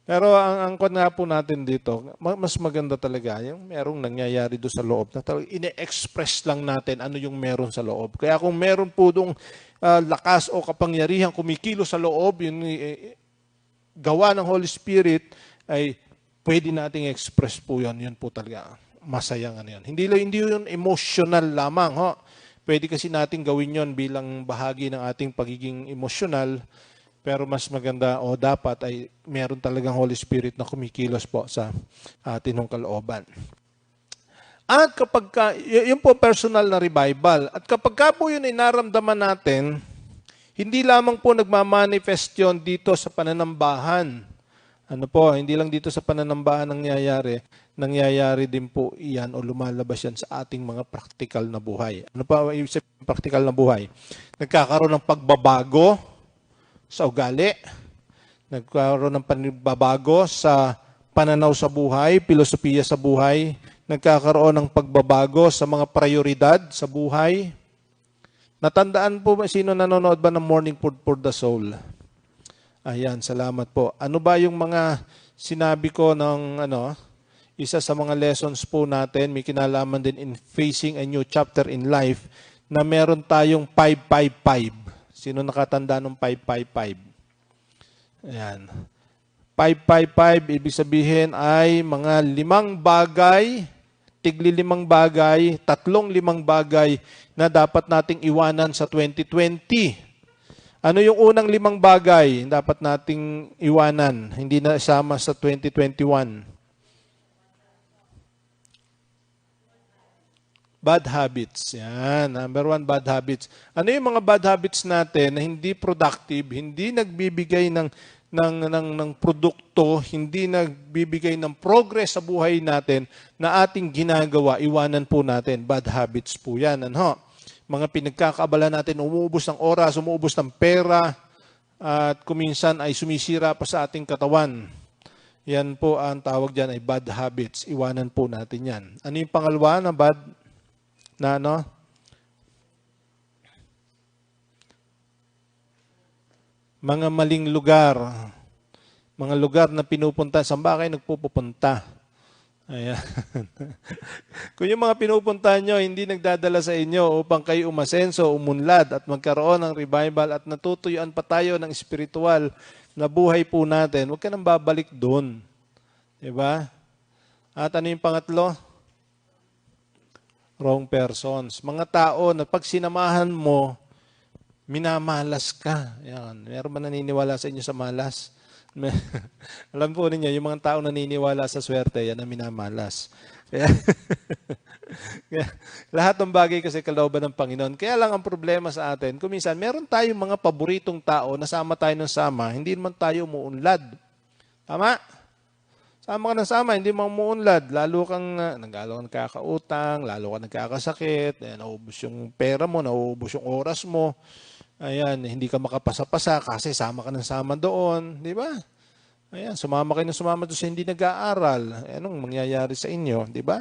Pero ang kwan nga po natin dito, mas maganda talaga yung merong nangyayari doon sa loob na talagang ine-express lang natin ano yung meron sa loob. Kaya kung meron po doong lakas o kapangyarihan kumikilo sa loob, yun gawa ng Holy Spirit ay pwede nating express po yan. Yun po talaga masayang ano yan. Hindi yun emotional lamang. Ho. Pwede kasi nating gawin yon bilang bahagi ng ating pagiging emotional. Pero mas maganda o dapat ay meron talagang Holy Spirit na kumikilos po sa atin ng kalooban. At kapag yun po personal na revival. At kapag po yun ay naramdaman natin, hindi lamang po nagmamanifest yun dito sa pananambahan. Ano po, hindi lang dito sa pananambahan nangyayari din po iyan o lumalabas yan sa ating mga practical na buhay. Ano pa ibig sabihin practical na buhay? Nagkakaroon ng pagbabago sa ugali, nagkaroon ng pagbabago sa pananaw sa buhay, filosofiya sa buhay, nagkakaroon ng pagbabago sa mga prioridad sa buhay. Natandaan po ba, sino nanonood ba ng Morning Food for the Soul? Ayan, salamat po. Ano ba yung mga sinabi ko ng isa sa mga lessons po natin, may kinalaman din in facing a new chapter in life, na meron tayong 555. Sino nakatanda ng 555? Ayan. 555, ibig sabihin ay mga 5 bagay, tigli 5 bagay, 3 5 bagay na dapat nating iwanan sa 2020. Ano yung unang 5 bagay dapat nating iwanan, hindi na isama sa 2021? Bad habits. Yan. Number 1, bad habits. Ano yung mga bad habits natin na hindi productive, hindi nagbibigay ng produkto, hindi nagbibigay ng progress sa buhay natin na ating ginagawa, iwanan po natin. Bad habits po yan. Mga pinagkakaabala natin, umuubos ng oras, umuubos ng pera, at kuminsan ay sumisira pa sa ating katawan. Yan po ang tawag dyan ay bad habits. Iwanan po natin yan. Ano yung pangalawa na bad mga maling lugar, mga lugar na pinupunta, saan ba kayo nagpupunta? Ayan. Kung yung mga pinupuntahan nyo, hindi nagdadala sa inyo upang kayo umasenso, umunlad at magkaroon ng revival at natutuyuan pa tayo ng espiritual na buhay po natin, huwag ka nang babalik doon. Diba? At ano yung pangatlo? Wrong persons. Mga tao na pag sinamahan mo, minamalas ka. Yan. Meron ba naniniwala sa inyo sa malas? Alam po ninyo, yung mga tao naniniwala sa swerte, yan ang minamalas. Kaya, lahat ng bagay kasi kalooban ng Panginoon. Kaya lang ang problema sa atin, kung minsan, meron tayong mga paboritong tao, nasama tayo ng sama, hindi naman tayo umuunlad. Tama? Sama ka ng sama, hindi mo umuunlad. Lalo kang nagkakautang, lalo kang nagkakasakit, naubos yung pera mo, naubos yung oras mo. Ayan, hindi ka makapasa-pasa kasi sama ka ng sama doon, di ba? Ayan, sumama kayo ng sumama doon sa hindi nag-aaral. Anong mangyayari sa inyo, di ba?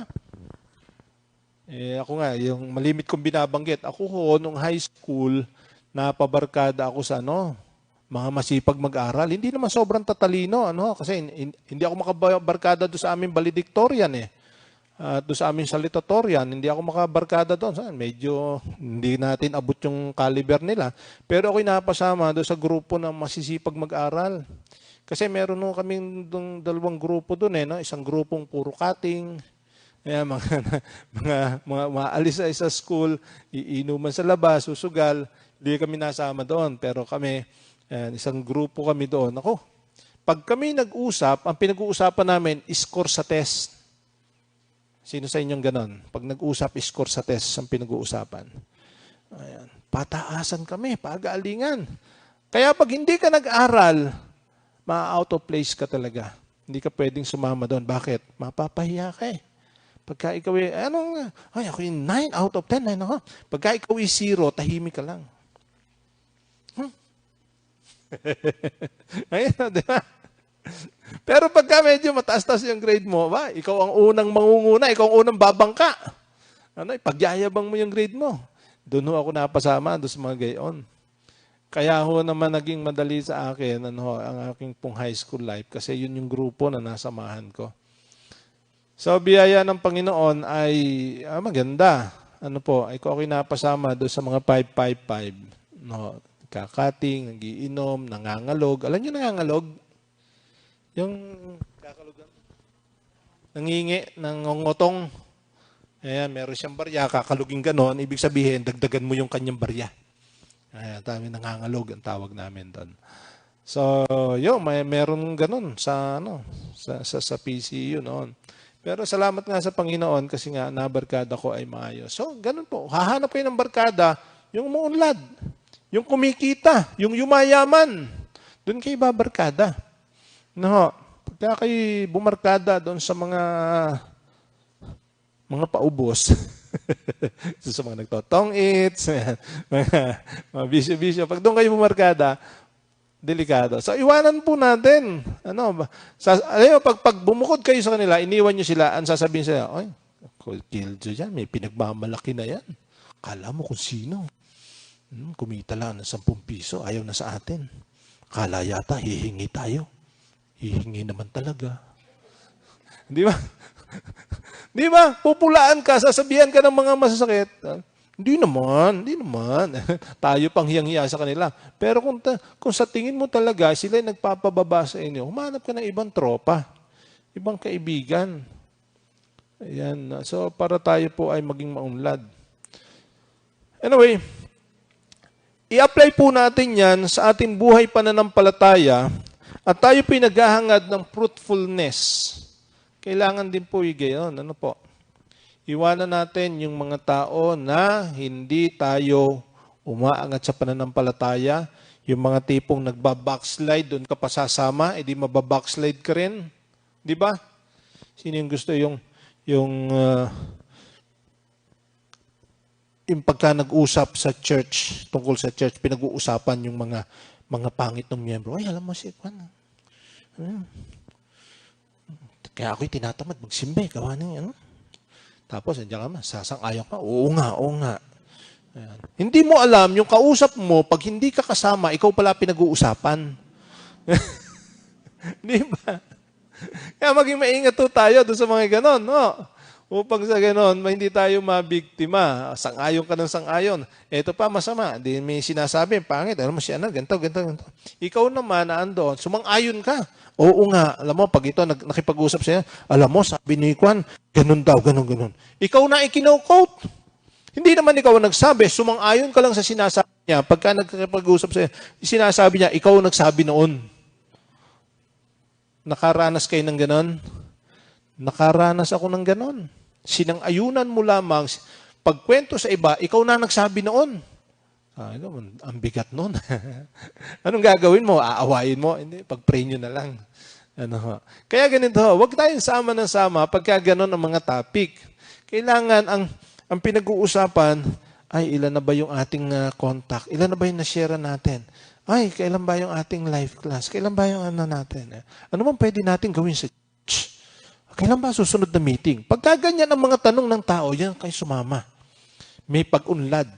Ako nga, yung malimit kong binabanggit, ako nung high school, napabarkada ako sa mga masipag mag-aral. Hindi naman sobrang tatalino, kasi hindi ako makabarkada doon sa aming valedictorian doon sa aming salutatorian, hindi ako makabarkada doon. Medyo hindi natin abot yung caliber nila. Pero ako'y napasama doon sa grupo ng masisipag mag-aral. Kasi meron nung kaming dalawang grupo doon. Isang grupong puro cutting, mga maalis sa school, iinuman sa labas, susugal. Hindi kami nasama doon. Pero kami, isang grupo kami doon. Pag kami nag-usap, ang pinag-uusapan namin, score sa test. Sino sa inyong ganon? Pag nag-usap, score sa test ang pinag-uusapan. Ayan. Pataasan kami, pag-aalingan. Kaya pag hindi ka nag-aral, ma-out of place ka talaga. Hindi ka pwedeng sumama doon. Bakit? Mapapahiya ka Pagka ikaw ako yung 9 out of 10. Pagka ikaw ay 0, tahimik ka lang. Ayun, di ba? Pero pagka medyo mataas-taas yung grade mo, ikaw ang unang mangunguna, ikaw ang unang babangka. Pagyayabang mo yung grade mo. Doon ako napasama, doon sa mga gayon. Kaya naman naging madali sa akin ang aking pong high school life kasi yun yung grupo na nasamahan ko. So, biyaya ng Panginoon ay maganda. Ako'y napasama doon sa mga 555. Kakating, nagiinom, nangangalog. Alam niyo nangangalog? Yung kakalugan. Nangingi, nangongotong. Ayan, meron siyang barya, kakalugin ganon. Ibig sabihin, dagdagan mo yung kanyang barya. Ayan, nangangalog ang tawag namin doon. So, meron ganon sa PCU noon. Pero salamat nga sa Panginoon kasi nga nabarkada ko ay maayos. So, ganun po. Hahanap kayo ng barkada, yung umuunlad, yung kumikita, yung yumayaman. Doon kayo babarkada. Pagka kayo bumarkada doon sa mga paubos, sa mga nagtotong-its, mga bisyo-bisyo, pag doon kayo bumarkada, delikado. So, iwanan po natin. Pag bumukod kayo sa kanila, iniwan nyo sila, ang sasabihin sila, ay, kildo yan, may pinagmamalaki na yan. Kala mo kung sino. Kumita lang ng 10 piso, ayaw na sa atin. Kala yata, hihingi tayo. Hihingi naman talaga. Di ba? Di ba? Pupulaan ka, sasabihan ka ng mga masasakit. Hindi naman. Tayo pang hiyang-hiya sa kanila. Pero kung sa tingin mo talaga, sila yung nagpapababa sa inyo, humanap ka ng ibang tropa, ibang kaibigan. Ayan. So, para tayo po ay maging maunlad. Anyway, i-apply po natin yan sa ating buhay pananampalataya at tayo po naghahangad ng fruitfulness. Kailangan din po gayon. Iwanan natin yung mga tao na hindi tayo umaangat sa pananampalataya. Yung mga tipong nagbabackslide, doon ka pa sasama, edi mababackslide ka rin. Di ba? Sino yung gusto yung pagka nag-usap sa church, tungkol sa church, pinag-uusapan yung mga pangit ng miyembro. Ay, alam mo si Juan. Kaya ako'y tinatamad magsimbe. Gawa ng Tapos, andiyan ka man, sasang-ayon ka. Oo nga. Ayan. Hindi mo alam, yung kausap mo, pag hindi ka kasama, ikaw pala pinag-uusapan. Di ba? Kaya maging maingat to tayo doon sa mga ganon, no? Upang sa ganon, hindi tayo mabiktima. Sang-ayon ka ng sang-ayon. Ito pa, masama. Hindi may sinasabi, pangit. Alam mo siya na, ganito. Ikaw naman, naandoon, sumang-ayon ka. Oo nga, alam mo, pag ito, nakipag-usap siya, alam mo, sabi ni Kwan, ganun daw, ganun. Ikaw na ikinau-quote. Hindi naman ikaw ang nagsabi, sumang-ayon ka lang sa sinasabi niya. Pagka nagkipag-usap siya, sinasabi niya, ikaw ang nagsabi noon. Nakaranas kayo ng ganon? Nakaranas ako ng ganon. Sinang-ayunan mo lamang, pagkwento sa iba, ikaw na nagsabi noon. Ang bigat noon. Anong gagawin mo? Aawayin mo? Hindi, pag-pray nyo na lang. Kaya ganito, huwag tayong sama ng sama pagka ganon ang mga topic. Kailangan ang pinag-uusapan, ay ilan na ba yung ating contact? Ilan na ba yung na-share natin? Ay, kailan ba yung ating live class? Kailan ba yung natin? Ano bang pwede natin gawin sa church? Kailan ba susunod na meeting? Pagka ganyan ang mga tanong ng tao, yan kayo sumama. May pag-unlad.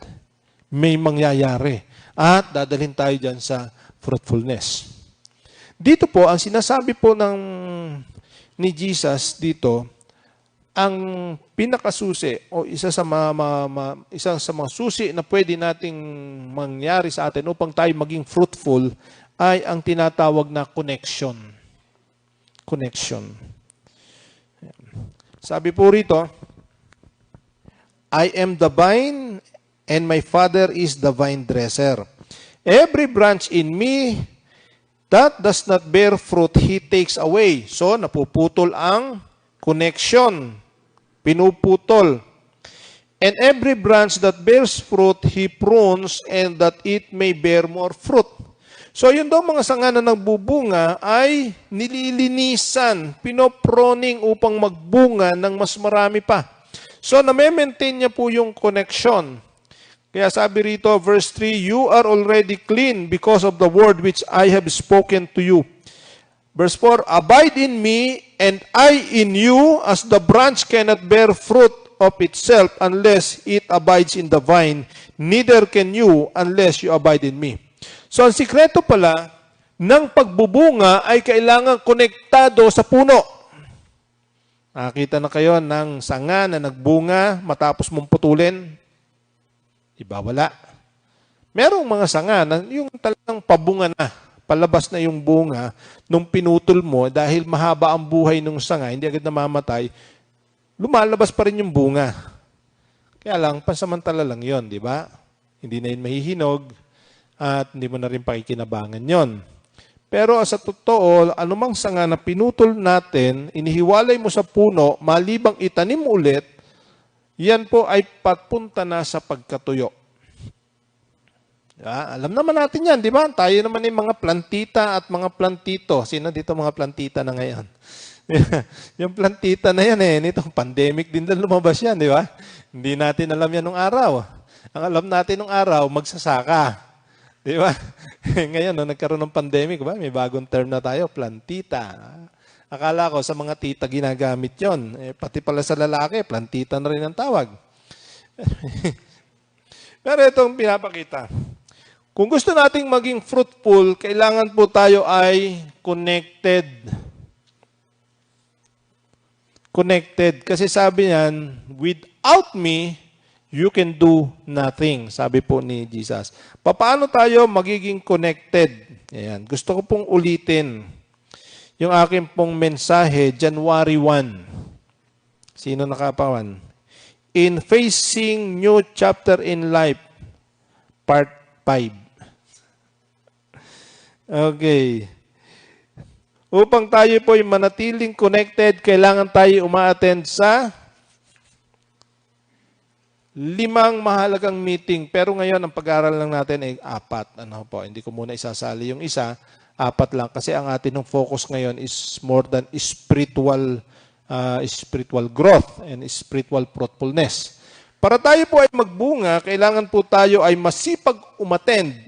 May mangyayari. At dadalhin tayo dyan sa fruitfulness. Dito po, ang sinasabi po ni Jesus dito, ang pinakasusi o isa sa mga susi na pwede nating mangyari sa atin upang tayo maging fruitful ay ang tinatawag na connection. Connection. Sabi po rito, I am the vine and my Father is the vine dresser. Every branch in me that does not bear fruit, He takes away. So, napuputol ang connection. Pinuputol. And every branch that bears fruit, He prunes and that it may bear more fruit. So, yun daw mga sanga na nagbubunga ay nililinisan, pinoproning upang magbunga ng mas marami pa. So, na-maintain niya po yung connection. Kaya sabi rito, verse 3, you are already clean because of the word which I have spoken to you. Verse 4, abide in me and I in you, as the branch cannot bear fruit of itself unless it abides in the vine, neither can you unless you abide in me. So, ang sikreto pala ng pagbubunga ay kailangan konektado sa puno. Nakakita na kayo ng sanga na nagbunga matapos mong putulin? Iba, wala. Merong mga sanga na yung talagang pabunga na. Palabas na yung bunga, nung pinutol mo, dahil mahaba ang buhay ng sanga, hindi agad namamatay, lumalabas pa rin yung bunga. Kaya lang, pansamantala lang yon, di ba? Hindi na yun mahihinog, at hindi mo na rin pakikinabangan yon. Pero sa totoo, anumang sanga na pinutol natin, inihiwalay mo sa puno, malibang itanim ulit, yan po ay papunta na sa pagkatuyo. Alam naman natin yan, di ba? Tayo naman yung mga plantita at mga plantito. Sino dito mga plantita na ngayon? Yung plantita na yan nitong pandemic din na lumabas yan, di ba? Hindi natin alam yan nung araw. Ang alam natin nung araw, magsasaka. Di ba? Ngayon, nagkaroon ng pandemic, ba? May bagong term na tayo, plantita. Akala ko sa mga tita ginagamit yon. Pati pala sa lalaki, plantita na rin ang tawag. Pero itong pinapakita. Kung gusto nating maging fruitful, kailangan po tayo ay connected. Connected. Kasi sabi niyan, without me, you can do nothing. Sabi po ni Jesus. Paano tayo magiging connected? Ayan. Gusto ko pong ulitin yung aking pong mensahe, January 1. Sino nakapawan? In Facing New Chapter in Life, Part 5. Okay. Upang tayo po ay manatiling connected, kailangan tayo uma-attend sa 5 mahalagang meeting. Pero ngayon, ang pag-aaral lang natin ay 4. Hindi ko muna isasali yung isa. 4 lang. Kasi ang atin ng focus ngayon is more than spiritual growth and spiritual fruitfulness. Para tayo po ay magbunga, kailangan po tayo ay masipag umattend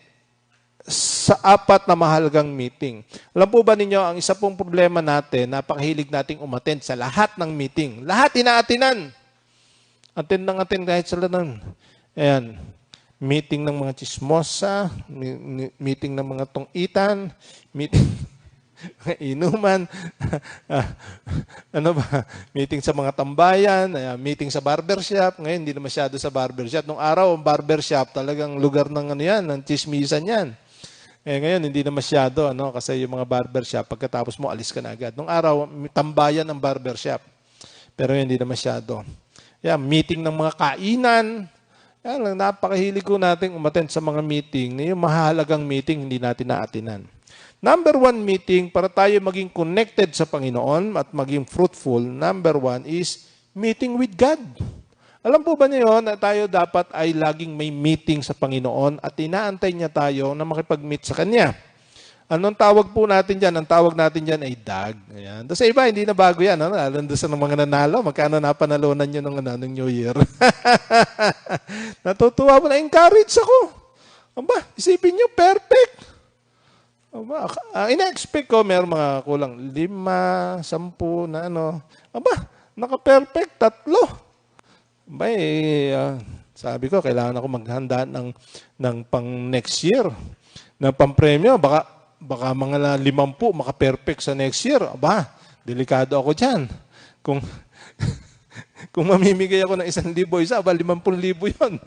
sa 4 na mahalagang meeting. Alam po ba ninyo, ang isa pong problema natin, napakahilig nating umattend sa lahat ng meeting. Lahat inaatinan. Attend ng attend kahit sa lahat. Ayan. meeting ng mga chismosa, meeting ng mga tong-itan, meeting inuman, ano ba, meeting sa mga tambayan, meeting sa barbershop. Ngayon, hindi na masyado sa barbershop. Nung araw, ang barbershop, talagang lugar ng ano yan, ng chismisan yan. Ngayon, hindi na masyado, kasi yung mga barbershop, pagkatapos mo, alis ka na agad. Nung araw, tambayan ang barbershop. Pero hindi na masyado. Meeting ng mga kainan. Napakahilig ko natin umattend sa mga meeting. Yung mahalagang meeting, hindi natin naatinan. Number 1 meeting, para tayo maging connected sa Panginoon at maging fruitful, number 1 is meeting with God. Alam po ba niyo na tayo dapat ay laging may meeting sa Panginoon at inaantay niya tayo na makipag-meet sa Kanya? Anong tawag po natin dyan? Ang tawag natin dyan ay DAG. Ayan. Sa iba, hindi na bago yan. Lalo sa mga nanalo, magkano napanalunan nyo ng New Year? Natutuwa mo, na-encourage ako. Aba, isipin nyo, perfect. Ina-expect ko, meron mga kulang 5, 10 na Aba, naka-perfect, 3. Aba, sabi ko, kailangan ako maghanda ng pang next year. Na pang-premyo, baka mga 50 maka-perfect sa next year. Aba, delikado ako dyan. Kung mamimigay ako ng 1,000 isa, aba, 50,000 yun.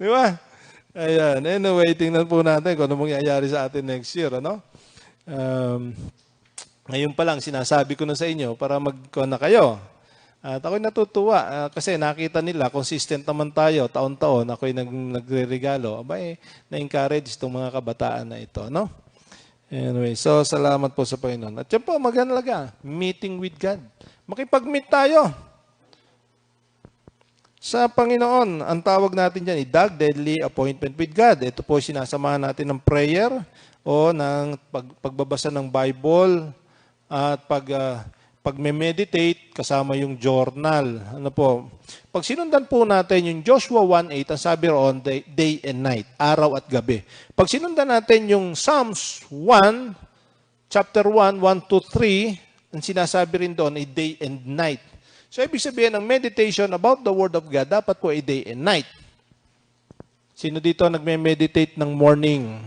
Di ba? Ayan. Anyway, tingnan po natin kung ano mangyayari sa atin next year. Ngayon pa lang, sinasabi ko na sa inyo para na kayo. At ako'y natutuwa kasi nakita nila, consistent naman tayo, taon-taon, ako'y nagre-regalo. Na-encourage itong mga kabataan na ito. Anyway, so salamat po sa Panginoon. At yan po, magandang meeting with God. Makipag-meet tayo. Sa Panginoon, ang tawag natin dyan, DAG, Daily Appointment with God. Ito po sinasamahan natin ng prayer o ng pagbabasa ng Bible at pag-meditate kasama yung journal. Pag sinundan po natin yung Joshua 1:8, ang sabi roon, day and night, araw at gabi. Pag sinundan natin yung Psalms 1, chapter 1, 1-3, ang sinasabi rin doon ay day and night. So, ibig sabihin, ang meditation about the Word of God, dapat po ay day and night. Sino dito nagme-meditate ng morning?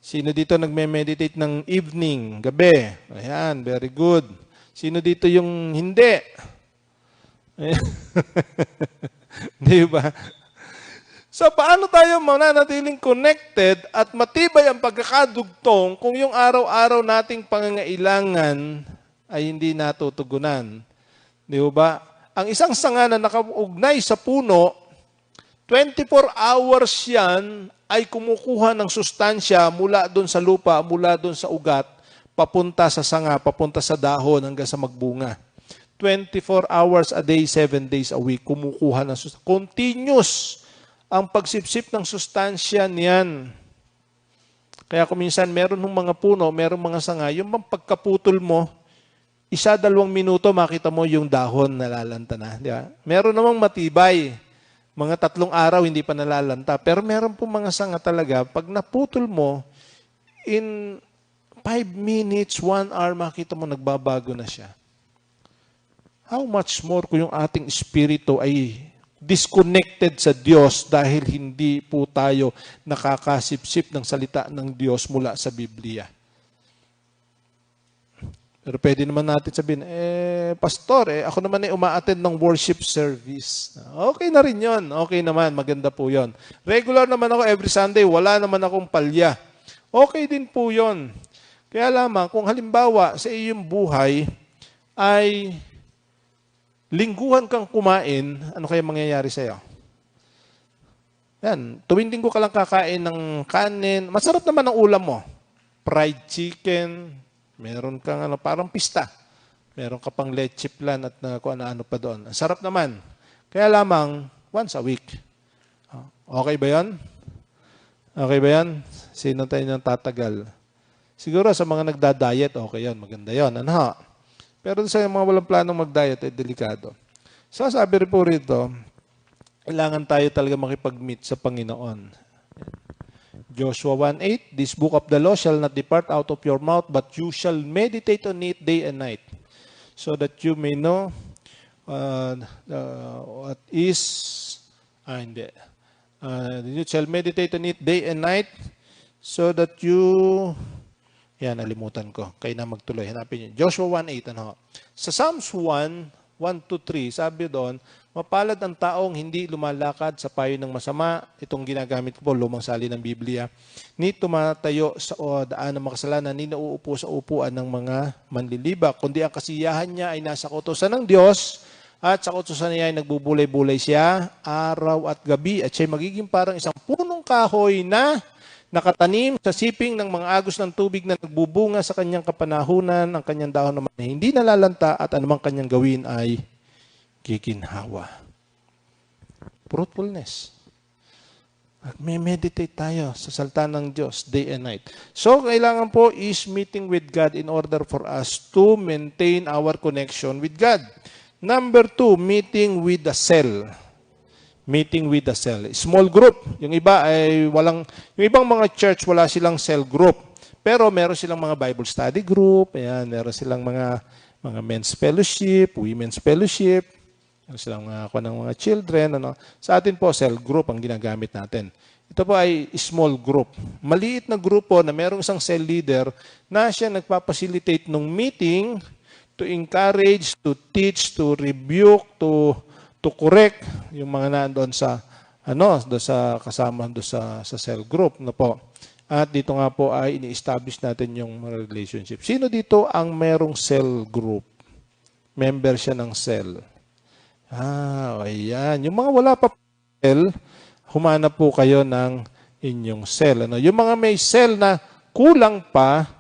Sino dito nagme-meditate ng evening, gabi? Ayan, very good. Sino dito yung hindi? Di ba? So, paano tayo mananatiling connected at matibay ang pagkakadugtong kung yung araw-araw nating pangangailangan ay hindi natutugunan? Di ba? Ang isang sanga na nakaugnay sa puno, 24 hours yan ay kumukuha ng sustansya mula doon sa lupa, mula doon sa ugat, papunta sa sanga, papunta sa dahon hanggang sa magbunga. 24 hours a day, 7 days a week, kumukuha ng sustansya. Continuous ang pagsipsip ng sustansya niyan. Kaya kung minsan meron ng mga puno, meron mga sanga, yung pagkaputol mo, 1-2 minuto, makita mo yung dahon nalalanta na. Di ba? Meron namang matibay. Mga 3 araw, hindi pa nalalanta. Pero meron po mga sanga talaga, pag naputol mo, in 5 minutes, 1 hour, makita mo, nagbabago na siya. How much more kung yung ating espiritu ay disconnected sa Diyos dahil hindi po tayo nakakasipsip ng salita ng Diyos mula sa Biblia. Pero pwede naman natin sabihin, pastor, ako naman ay uma-attend ng worship service. Okay na rin yon. Okay naman, maganda po yon. Regular naman ako every Sunday, wala naman akong palya. Okay din po yon. Kaya lamang, kung halimbawa sa iyong buhay ay lingguhan kang kumain, ano kaya mangyayari sa'yo? Yan, tuwing linggo ka lang kakain ng kanin, masarap naman ang ulam mo. Fried chicken, meron kang parang pista. Meron ka pang leche plan at kung ano pa doon. Ang sarap naman. Kaya lamang, once a week. Okay ba yan? Okay ba yan? Sino tayo nang tatagal? Siguro sa mga nagda-diet, okay yan. Maganda yan. Ano? Pero sa mga walang planong mag-diet, ay delikado. So, sabi rin po rito, kailangan tayo talaga makipag-meet sa Panginoon. Joshua 1:8, this book of the law shall not depart out of your mouth, but you shall meditate on it day and night, so that you may know what is Hindi. You shall meditate on it day and night so that you... Yan, nalimutan ko. Kayo na magtuloy. Hanapin niyo. Joshua 1:8. Ano? Sa Psalms 1:1-3, sabi doon, mapalad ang taong hindi lumalakad sa payo ng masama. Itong ginagamit ko po, lumang sali ng Biblia. Ni tumatayo sa daan ng makasalanan, ni nauupo sa upuan ng mga manlilibak. Kundi ang kasiyahan niya ay nasa kautusan ng Diyos, at sa kautusan niya ay nagbubulay-bulay siya araw at gabi. At siya magiging parang isang punong kahoy na nakatanim sa siping ng mga agos ng tubig na nagbubunga sa kanyang kapanahunan, ang kanyang dahon naman ay hindi nalalanta at anumang kanyang gawin ay kikinhawa. Fruitfulness. At may meditate tayo sa salita ng Diyos day and night. So, kailangan po is meeting with God in order for us to maintain our connection with God. Number 2, meeting with the cell. Meeting with the cell. Small group. Yung iba ay walang, yung ibang mga church wala silang cell group. Pero meron silang mga Bible study group, ayan, meron silang mga men's fellowship, women's fellowship, meron silang mga children, ano. Sa atin po cell group ang ginagamit natin. Ito po ay small group. Maliit na grupo na merong isang cell leader na siya nagpa-facilitate ng meeting to encourage, to teach, to rebuke, to correct yung mga nandoon sa doon sa kasama doon sa cell group na po. At dito nga po ay ini-establish natin yung relationship. Sino dito ang merong cell group? Member siya ng cell. Ayan. Yung mga wala pa cell, humanap po kayo ng inyong cell. Ano? Yung mga may cell na kulang pa,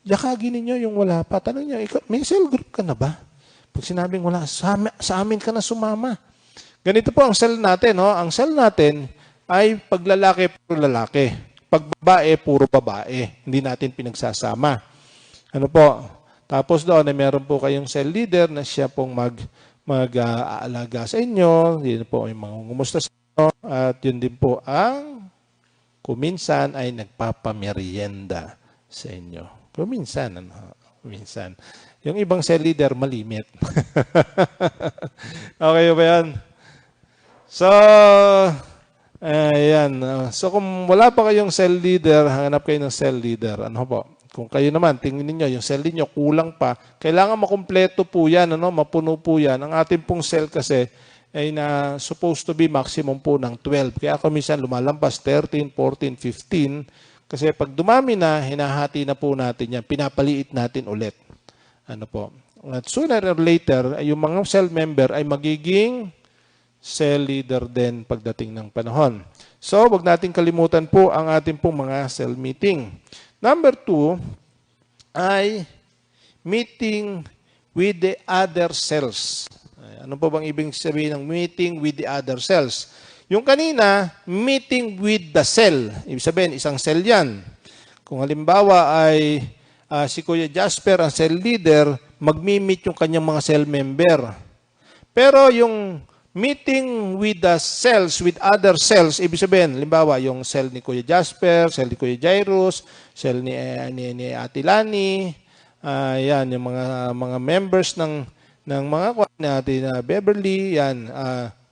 yakagin ninyo yung wala pa. Tanong niyo, may cell group ka na ba? Pag sinabing wala, sa amin ka na sumama. Ganito po ang cell natin. No? Ang cell natin ay pag lalaki, puro lalaki. Pag babae, puro babae. Hindi natin pinagsasama. Ano po? Tapos doon, meron po kayong cell leader na siya pong mag-aalaga sa inyo. Yun po yung mga ngumusta sa inyo. At yun din po ang kuminsan ay nagpapamerienda sa inyo. Kuminsan. Kuminsan. Yung ibang cell leader, malimit. Okay ba yan? So, ayan. So, kung wala pa kayong cell leader, hanap kayo ng cell leader. Ano po? Kung kayo naman, tingnan niyo yung cell niyo kulang pa, kailangan makumpleto po yan, mapuno po yan. Ang ating pong cell kasi ay na supposed to be maximum po ng 12. Kaya kung minsan lumalampas 13, 14, 15, kasi pag dumami na, hinahati na po natin yan, pinapaliit natin ulit. Ano po? At sooner or later, yung mga cell member ay magiging cell leader din pagdating ng panahon. So, wag nating kalimutan po ang ating pong mga cell meeting. Number 2 ay meeting with the other cells. Ano po bang ibig sabihin ng meeting with the other cells? Yung kanina, meeting with the cell. Ibig sabihin, isang cell yan. Kung halimbawa ay si Kuya Jasper, ang cell leader, magmi-meet yung kanyang mga cell member. Pero yung meeting with the cells, with other cells, ibig sabihin, halimbawa, yung cell ni Kuya Jasper, cell ni Kuya Jairus, cell ni Ate Lani, yan, yung mga members ng mga natin na Beverly, yan,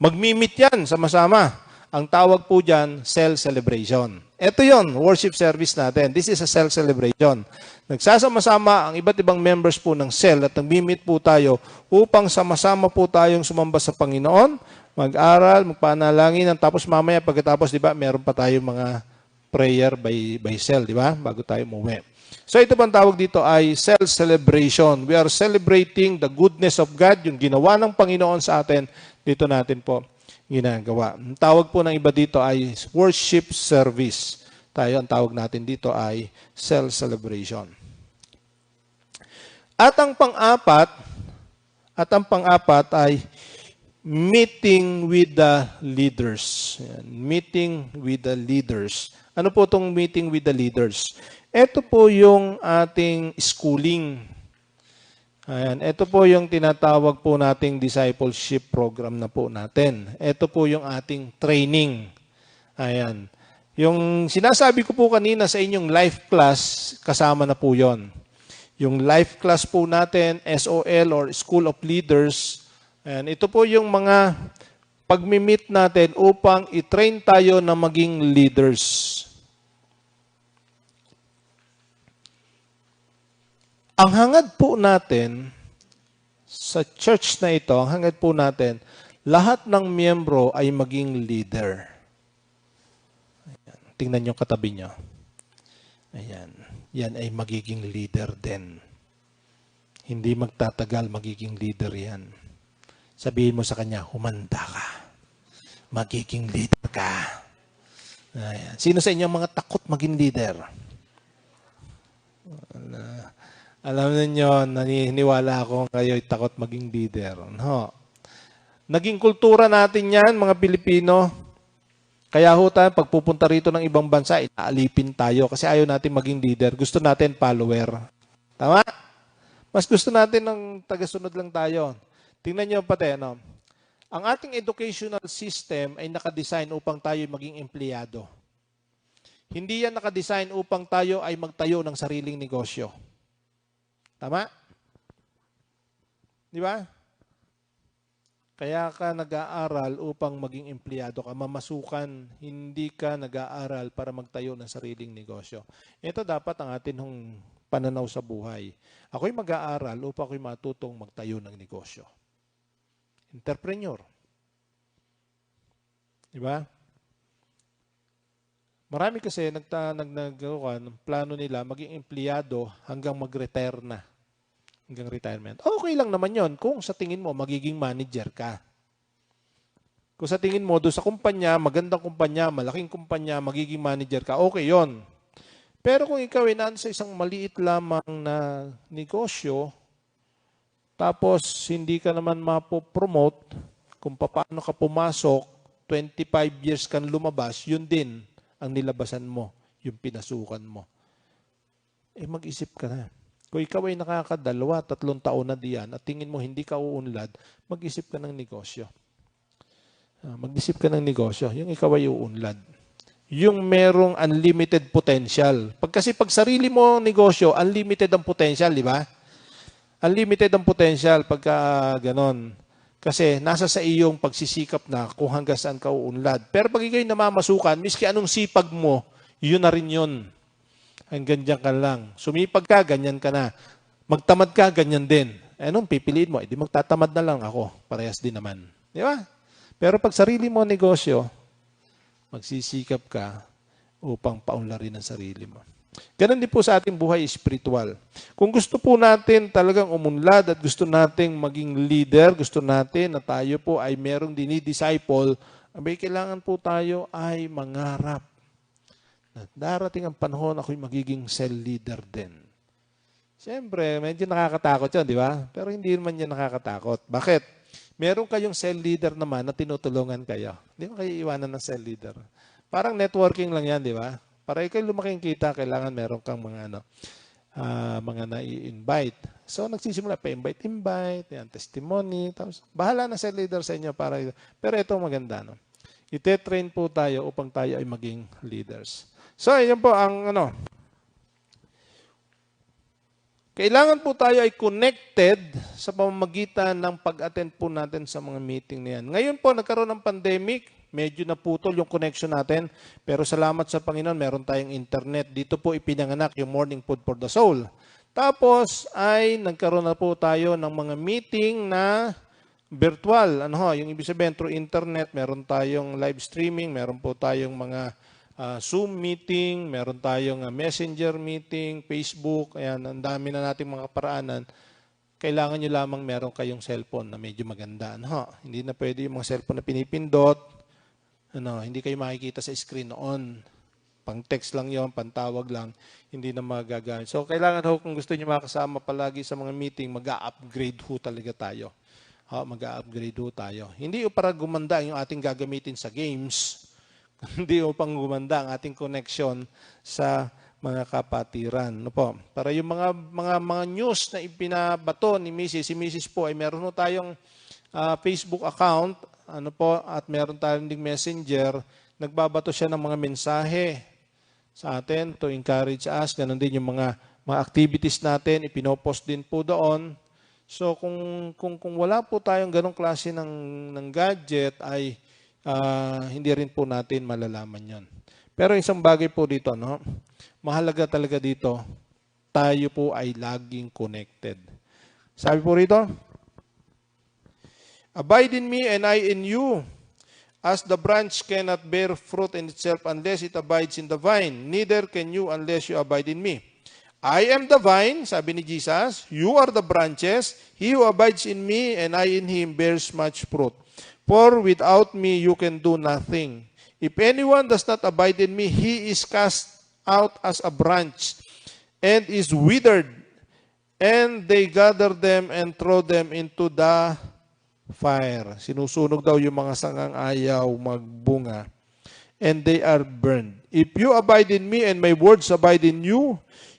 magmi-meet yan sama-sama. Ang tawag po dyan, cell celebration. Ito yon, worship service natin. This is a cell celebration. Nagsasama-sama ang iba't ibang members po ng cell at nag-meet po tayo upang sama-sama po tayong sumamba sa Panginoon, mag-aral, magpanalangin, tapos mamaya pagkatapos, di ba, meron pa tayong mga prayer by cell, di ba, bago tayo umuwi. So ito bang tawag dito ay cell celebration. We are celebrating the goodness of God, yung ginawa ng Panginoon sa atin, dito natin po ginagawa. Ang tawag po ng iba dito ay worship service. Tayo, ang tawag natin dito ay cell celebration. At ang pang-apat ay meeting with the leaders. Meeting with the leaders. Ano po itong meeting with the leaders? Ito po yung ating schooling. Ayan, ito po yung tinatawag po nating discipleship program na po natin. Ito po yung ating training. Ayan. Yung sinasabi ko po kanina sa inyong life class, kasama na po yon. Yung life class po natin, SOL or School of Leaders, ayan, ito po yung mga pag-meet natin upang i-train tayo na maging leaders. Ang hangad po natin sa church na ito, ang hangad po natin, lahat ng miyembro ay maging leader. Ayan. Tingnan nyo katabi nyo. Ayan. Yan ay magiging leader din. Hindi magtatagal, magiging leader yan. Sabihin mo sa kanya, humanda ka. Magiging leader ka. Ayan. Sino sa inyo mga takot maging leader? Alam niyo, naniniwala ako kayo'y takot maging leader. No. Naging kultura natin yan, mga Pilipino. Kaya ho tayo, pagpupunta rito ng ibang bansa, inaalipin tayo kasi ayaw natin maging leader. Gusto natin follower. Tama? Mas gusto natin ng tagasunod lang tayo. Tingnan niyo pati, ano? Ang ating educational system ay nakadesign upang tayo maging empleyado. Hindi yan nakadesign upang tayo ay magtayo ng sariling negosyo. Tama? Di ba? Kaya ka nag-aaral upang maging empleyado ka, mamasukan, hindi ka nag-aaral para magtayo ng sariling negosyo. Ito dapat ang ating pananaw sa buhay. Ako'y mag-aaral upang ako'y matutong magtayo ng negosyo. Entrepreneur. Di ba? Marami kasi plano nila maging empleyado hanggang mag-retire na. Hanggang retirement. Okay lang naman yon kung sa tingin mo magiging manager ka. Kung sa tingin mo doon sa kumpanya, magandang kumpanya, malaking kumpanya, magiging manager ka, okay yon. Pero kung ikaw ay nasa isang maliit lamang na negosyo, tapos hindi ka naman mapopromote, kung paano ka pumasok, 25 years kan lumabas, yun din ang nilabasan mo, yung pinasukan mo. Mag-isip ka na. Kung ikaw ay nakakadalawa, 3 taon na diyan at tingin mo hindi ka uunlad, mag-isip ka ng negosyo. Mag-isip ka ng negosyo, yung ikaw ay uunlad. Yung merong unlimited potential. Pag sarili mo negosyo, unlimited ang potential, di ba? Unlimited ang potential pagka ganon. Kasi nasa sa iyong pagsisikap na kung hanggang saan ka uunlad. Pero pag ikaw'y namamasukan, miski anong sipag mo, yun na rin yun. Hanggang dyan ka lang. Sumipag ka, ganyan ka na. Magtamad ka, ganyan din. Anong pipiliin mo? Di magtatamad na lang ako. Parehas din naman. Di ba? Pero pag sarili mo negosyo, magsisikap ka upang paunlarin ang sarili mo. Ganon din po sa ating buhay espiritual. Kung gusto po natin talagang umunlad at gusto nating maging leader, gusto natin na tayo po ay merong dinidisciple, abay kailangan po tayo ay mangarap. Darating ang panahon, ako'y magiging cell leader din. Siyempre, medyo nakakatakot yun, di ba? Pero hindi naman yan nakakatakot. Bakit? Meron kayong cell leader naman na tinutulungan kayo. Hindi mo kayo iwanan ng cell leader. Parang networking lang yan, di ba? Para ikaw lumaking kita, kailangan meron kang mga na-i-invite. So, nagsisimula pa invite, yan, testimony. Tapos, bahala na cell leader sa inyo. Pero ito maganda, no? Ite-train po tayo upang tayo ay maging leaders. So, yan po ang kailangan po tayo ay connected sa pamamagitan ng pag-attend po natin sa mga meeting na yan. Ngayon po, nagkaroon ng pandemic, medyo naputol yung connection natin, pero salamat sa Panginoon, meron tayong internet. Dito po ipinanganak yung Morning Food for the Soul. Tapos ay nagkaroon na po tayo ng mga meeting na virtual. Yung ibig sabihin through internet, meron tayong live streaming, meron po tayong mga Zoom meeting, meron tayong Messenger meeting, Facebook, ayan, ang dami na nating mga paraanan. Kailangan nyo lamang meron kayong cellphone na medyo maganda. Hindi na pwede yung mga cellphone na pinipindot. Hindi kayo makikita sa screen on. Pang text lang yon, pantawag lang, hindi na magagamit. So, kailangan kung gusto nyo makasama palagi sa mga meeting, mag-upgrade talaga tayo. Mag-upgrade tayo. Hindi para gumanda yung ating gagamitin sa games, hindi upang gumanda ang ating connection sa mga kapatiran. Para yung mga news na ipinabato ni Mrs. Si Mrs. po ay meron tayong Facebook account, at meron tayong ding Messenger, nagbabato siya ng mga mensahe sa atin to encourage us. Ganon din yung mga activities natin, ipinopost din po doon. So kung wala po tayong ganong klase ng gadget ay hindi rin po natin malalaman 'yon. Pero isang bagay po dito, no? Mahalaga talaga dito, tayo po ay laging connected. Sabi po rito, abide in me and I in you. As the branch cannot bear fruit in itself unless it abides in the vine, neither can you unless you abide in me. I am the vine, sabi ni Jesus, you are the branches. He who abides in me and I in him bears much fruit. For without me you can do nothing. If anyone does not abide in me, he is cast out as a branch and is withered, and they gather them and throw them into the fire. Sinusunog daw yung mga sangang ayaw magbunga. And they are burned. If you abide in me and my words abide in you,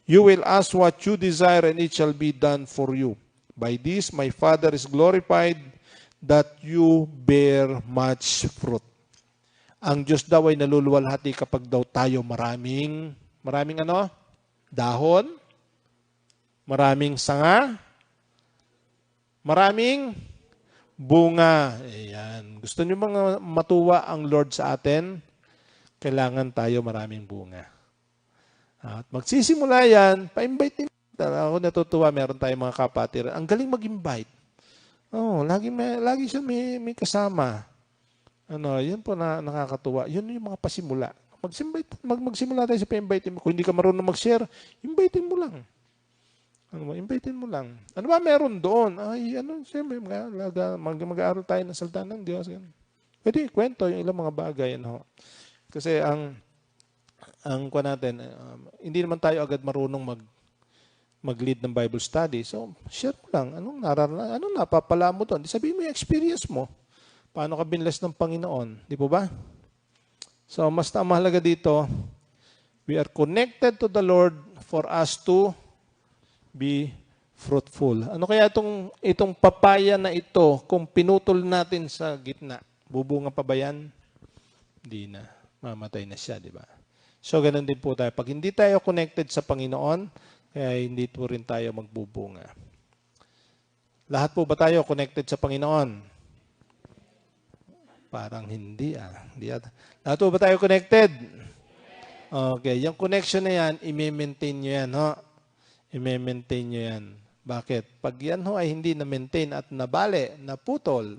you will ask what you desire and it shall be done for you. By this my Father is glorified, that you bear much fruit. Ang Diyos daw ay naluluwalhati kapag daw tayo maraming ano? Dahon, maraming sanga, maraming bunga. Ayan. Gusto niyo mga matuwa ang Lord sa atin? Kailangan tayo maraming bunga. At magsisimula yan, pa-invite din. Ako natutuwa, meron tayong mga kapatid. Ang galing mag-invite. Lagi siya may kasama. Yun po na nakakatuwa. Yun yung mga pasimula. Magsimula tayo sa pa-invite mo. Kung hindi ka marunong mag-share, invite mo lang. Invite mo lang. Ano ba meron doon? Siyempre, mag-aaral tayo ng salita ng Diyos. Pwede kwento yung ilang mga bagay. Kasi ang kuha natin, hindi naman tayo agad marunong mag-lead ng Bible study. So, share mo lang. Anong napapala mo doon? Sabihin mo yung experience mo. Paano ka binless ng Panginoon? Di po ba? So, mas mahalaga dito, we are connected to the Lord for us to be fruitful. Ano kaya itong papaya na ito, kung pinutol natin sa gitna, bubunga pa ba yan? Hindi na. Mamatay na siya, di ba? So, ganun din po tayo. Pag hindi tayo connected sa Panginoon, kaya hindi po rin tayo magbubunga. Lahat po ba tayo connected sa Panginoon? Parang hindi Lahat po ba tayo connected? Okay, yung connection na yan, i-maintain nyo yan, i-maintain nyo yan. Bakit? Pag yan ay hindi na-maintain at nabali, naputol,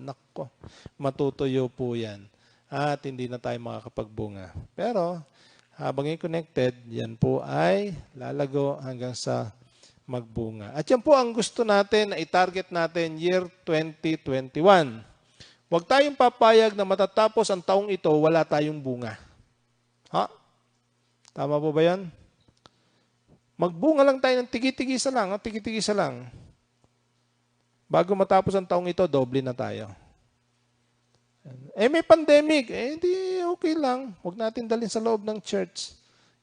matutuyo po yan. At hindi na tayo makakapagbunga. Pero, habang i-connected, yan po ay lalago hanggang sa magbunga. At yan po ang gusto natin na i-target natin year 2021. Huwag tayong papayag na matatapos ang taong ito, wala tayong bunga. Tama po ba yan? Magbunga lang tayo ng tigi-tigisa lang. Bago matapos ang taong ito, doble na tayo. May pandemic. Hindi okay lang. Huwag natin dalhin sa loob ng church.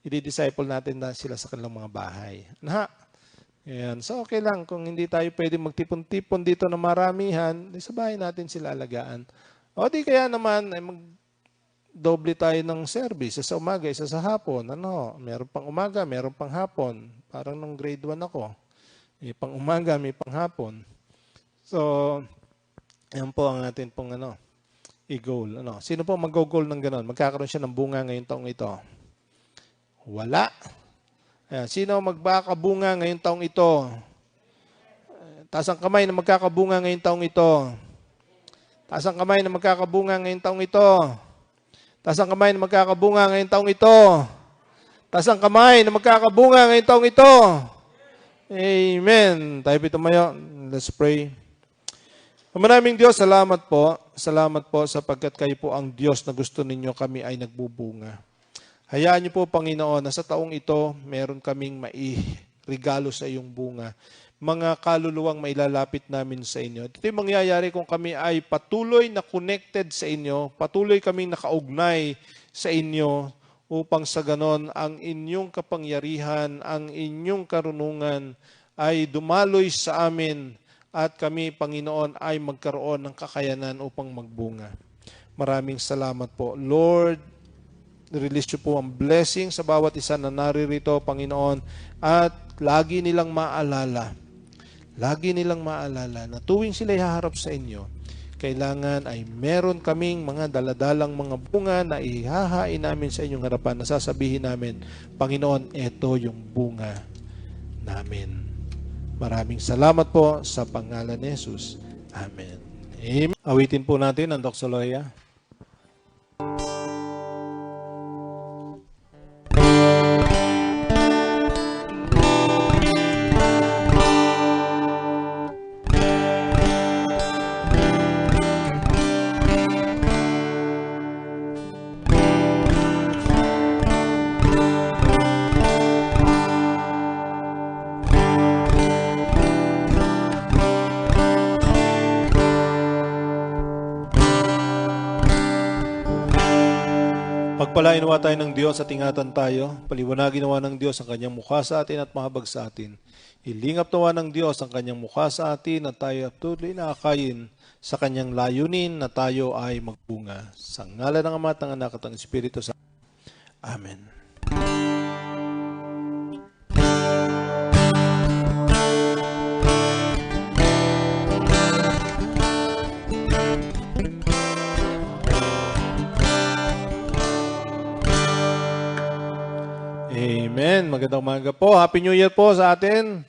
I-disciple natin na sila sa kanilang mga bahay. Ayan. So, okay lang. Kung hindi tayo pwede magtipon-tipon dito na maramihan, sa bahay natin sila alagaan. O di kaya naman, mag-doble tayo ng service. Isa sa umaga, isa sa hapon. Meron pang umaga, meron pang hapon. Parang nung grade 1 ako. May pang umaga, may pang hapon. So, yan po ang natin pong i-goal. Sino po mag-goal ng gano'n? Magkakaroon siya ng bunga ngayong taong ito? Wala. Ayan. Sino magbakabunga ngayong taong ito? Taas ang kamay na magkakabunga ngayong taong ito. Taas ang kamay na magkakabunga ngayong taong ito. Taas ang kamay na magkakabunga ngayong taong ito. Taas ang kamay na magkakabunga ngayong taong ito. Amen. Tayo po tumayo. Let's pray. Maraming Diyos, salamat po. Salamat po sapagkat kayo po ang Diyos na gusto ninyo kami ay nagbubunga. Hayaan niyo po, Panginoon, na sa taong ito, meron kaming mairigalo sa iyong bunga. Mga kaluluwang mailalapit namin sa inyo. Ito yung mangyayari kung kami ay patuloy na connected sa inyo, patuloy kaming nakaugnay sa inyo, upang sa ganon ang inyong kapangyarihan, ang inyong karunungan ay dumaloy sa amin at kami, Panginoon, ay magkaroon ng kakayanan upang magbunga. Maraming salamat po. Lord, release niyo po ang blessing sa bawat isa na naririto, Panginoon, at lagi nilang maalala lagi nilang maalala na tuwing sila'y haharap sa inyo, kailangan ay meron kaming mga daladalang mga bunga na ihahain namin sa inyong harapan na sasabihin namin, Panginoon, ito yung bunga namin. Maraming salamat po sa pangalan ni Jesus. Amen. Amen. Awitin po natin ang doxologia. Pagpalain nawa tayo ng Diyos at ingatan tayo. Paliwanagin nawa ng Diyos ang kanyang mukha sa atin at mahabag sa atin. Ilingap nawa ng Diyos ang kanyang mukha sa atin at tayo tuloy na akayin sa kanyang layunin na tayo ay magbunga. Sa ngalan ng Ama at ng Anak at ng Espiritu Santo. Amen. Amen. Magandang umaga po. Happy New Year po sa atin.